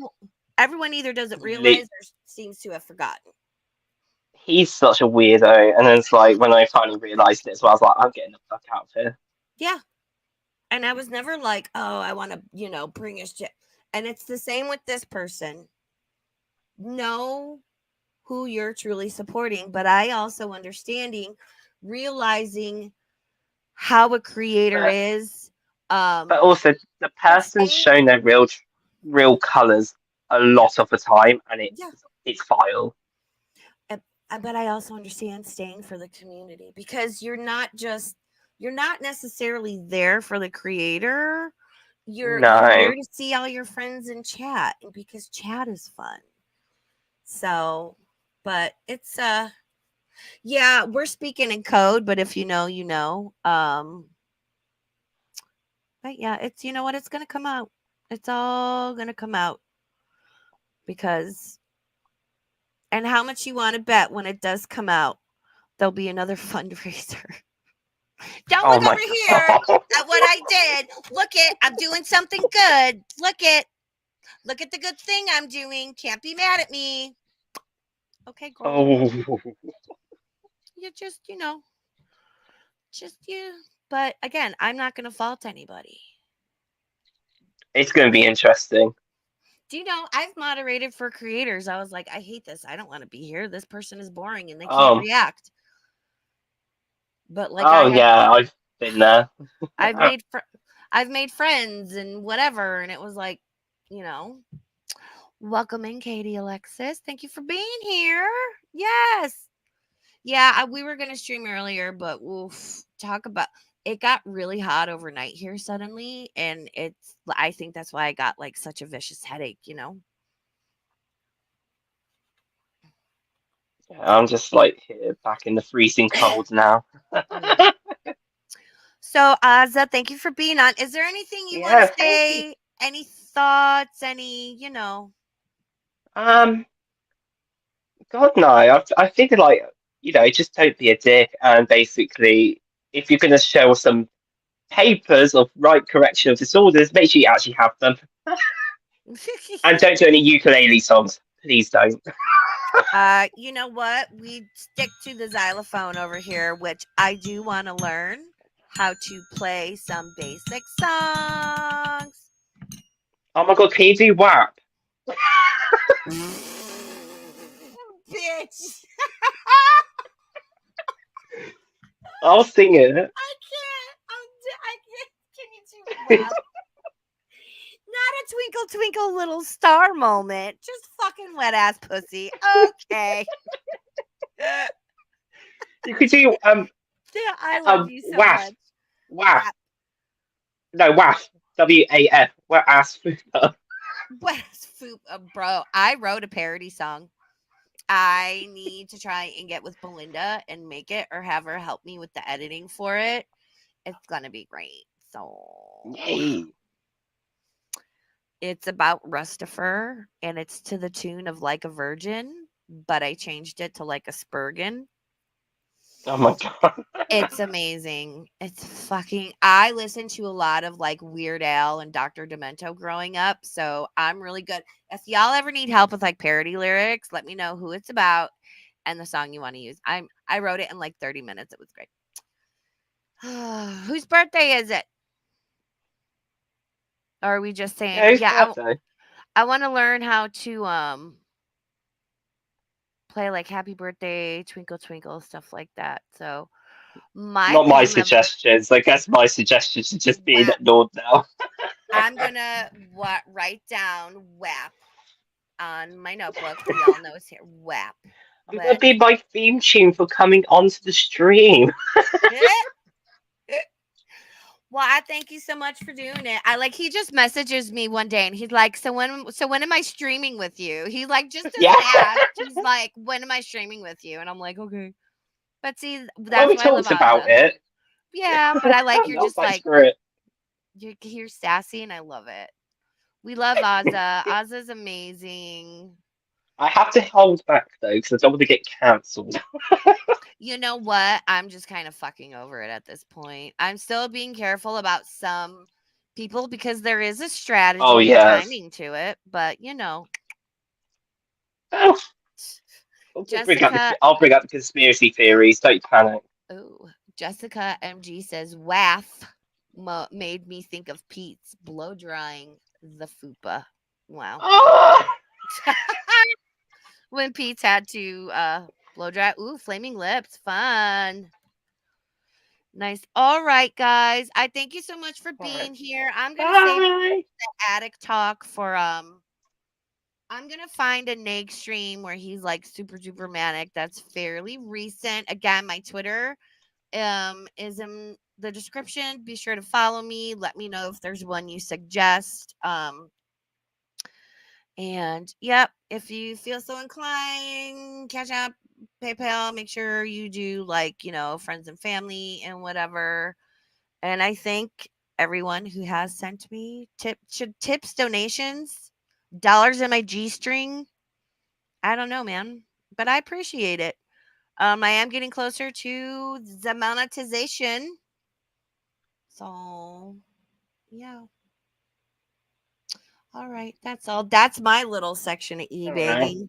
everyone either doesn't realize li- or seems to have forgotten. he's such a weirdo, and then it's like when I finally realised it, as well, I was like, I'm getting the fuck out of here. Yeah. And I was never like, oh, I want to, bring his shit. And it's the same with this person. Know who you're truly supporting, but I also realizing how a creator But is. but also the person's Staying, shown their real colours a yeah, lot of the time, and yeah. it's vile. But I also understand staying for the community, because you're not necessarily there for the creator. You're there No, to see all your friends in chat, and because chat is fun. So, but it's yeah, we're speaking in code, but if you know, you know. But yeah, it's, you know what, it's gonna come out. It's all gonna come out, because, and how much you want to bet when it does come out, there'll be another fundraiser. Don't oh look my over here god. at what I did. I'm doing something good. Look at the good thing I'm doing. Can't be mad at me. Okay, GorlWorld. Oh, You just, just you. But again, I'm not going to fault anybody. it's going to be interesting. Do you know, I've moderated for creators. I was like, I hate this. I don't want to be here. This person is boring and they can't Um. react. But like, Oh yeah, I've been there. I've made I've made friends and whatever, and it was like, you know, welcome in, Katie Alexis. Thank you for being here. Yes. Yeah, we were going to stream earlier, but oof, it got really hot overnight here suddenly, and I think that's why I got like such a vicious headache, you know. I'm just like here back in the freezing cold now. Mm. So, Azza, thank you for being on. Is there anything you want Yeah, to thank you. say? Any thoughts? Any, you know? Um, God no. I figured like just don't be a dick, and basically, if you're gonna show some papers of right correction of disorders, make sure you actually have them, and don't do any ukulele songs. Please don't. You know what? We stick to the xylophone over here, which I do want to learn how to play some basic songs. Oh my God, can you do WAP? Bitch. I'll sing it. I can't. I can't. Can you do WAP? Not a twinkle, twinkle, little star moment. Just fucking wet ass pussy. Okay. You could do Yeah, I love you so WAF. much. WAF. No, WAF. WAF. Wet ass fupa. Wet ass bro. I wrote a parody song. I need to try and get with Belinda and make it, or have her help me with the editing for it. It's gonna be great. So Yay. it's about Rustifer, and it's to the tune of Like a Virgin, but I changed it to Like a Spurgeon. Oh my God. It's amazing. I listened to a lot of like Weird Al and Dr. Demento growing up, so I'm really good. If y'all ever need help with like parody lyrics, let me know who it's about and the song you want to use. I wrote it in like 30 minutes. It was great. Whose birthday is it? Or are we just saying, Whose yeah, birthday? I want to learn how to play like Happy Birthday, Twinkle Twinkle, stuff like that. So my Not my theme of suggestions. I guess my suggestions are just being WAP. ignored now. I'm gonna write down WAP on my notebook so y'all know it's here. WAP. That'd be my theme tune for coming onto the stream. Well, I thank you so much for doing it. He just messages me one day and he's like, so when am I streaming with you? He's like, just doesn't Yeah. ask. He's like, when am I streaming with you? And I'm like, okay. But see, Well, that's we why I love talked about Ozza. it. Yeah, but I like you're I was just like, like screw it. you're sassy and I love it. We love Ozza. Ozza's amazing. I have to hold back though because I don't want to get cancelled. You know what? I'm just kind of fucking over it at this point. I'm still being careful about some people because there is a strategy Oh and yes. timing to it, but you know. Oh, Jessica I'll bring up the conspiracy theories. Don't panic. Oh, Jessica MG says WAF made me think of Pete's blow drying the fupa. Wow. Oh! When Pete's had to blow dry. Ooh, flaming lips. Fun. Nice. All right, guys. I thank you so much for being here. I'm gonna save the attic talk for I'm gonna find a Nate stream where he's like super duper manic. That's fairly recent. Again, my Twitter is in the description. Be sure to follow me. Let me know if there's one you suggest. And yep, if you feel so inclined, CashApp, PayPal, make sure you do like, friends and family and whatever. And I thank everyone who has sent me tips, donations, dollars in my G string. I don't know, man, but I appreciate it. I am getting closer to the monetization. So, yeah. All right. That's all. That's my little section of e-bagging.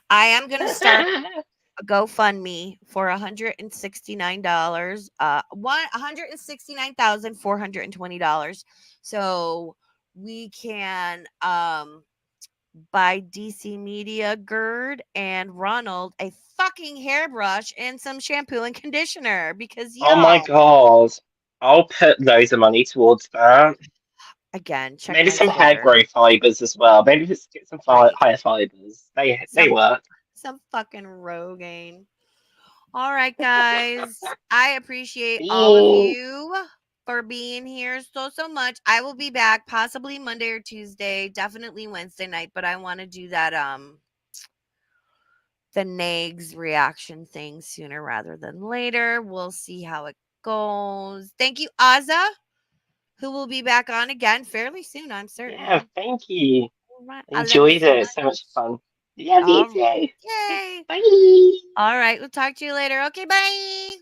I am going to start a GoFundMe for $169. $169,420. So we can buy DC Media, Gerd, and Ronald a fucking hairbrush and some shampoo and conditioner because Oh my y'all. God. I'll put loads of money towards that. Again, check Maybe my some hair Twitter. growth fibers as well. Maybe just get some Right. higher fibers. They work. Some fucking Rogaine. All right, guys. I appreciate all of you for being here so much. I will be back possibly Monday or Tuesday, definitely Wednesday night, but I want to do that the Nags reaction thing sooner rather than later. We'll see how it goes. Thank you, Azza, who will be back on again fairly soon, I'm certain. Yeah, thank you. All right. I love Enjoyed you so it. So much fun. Yeah, me too. Yay. Bye. All right. We'll talk to you later. Okay, bye.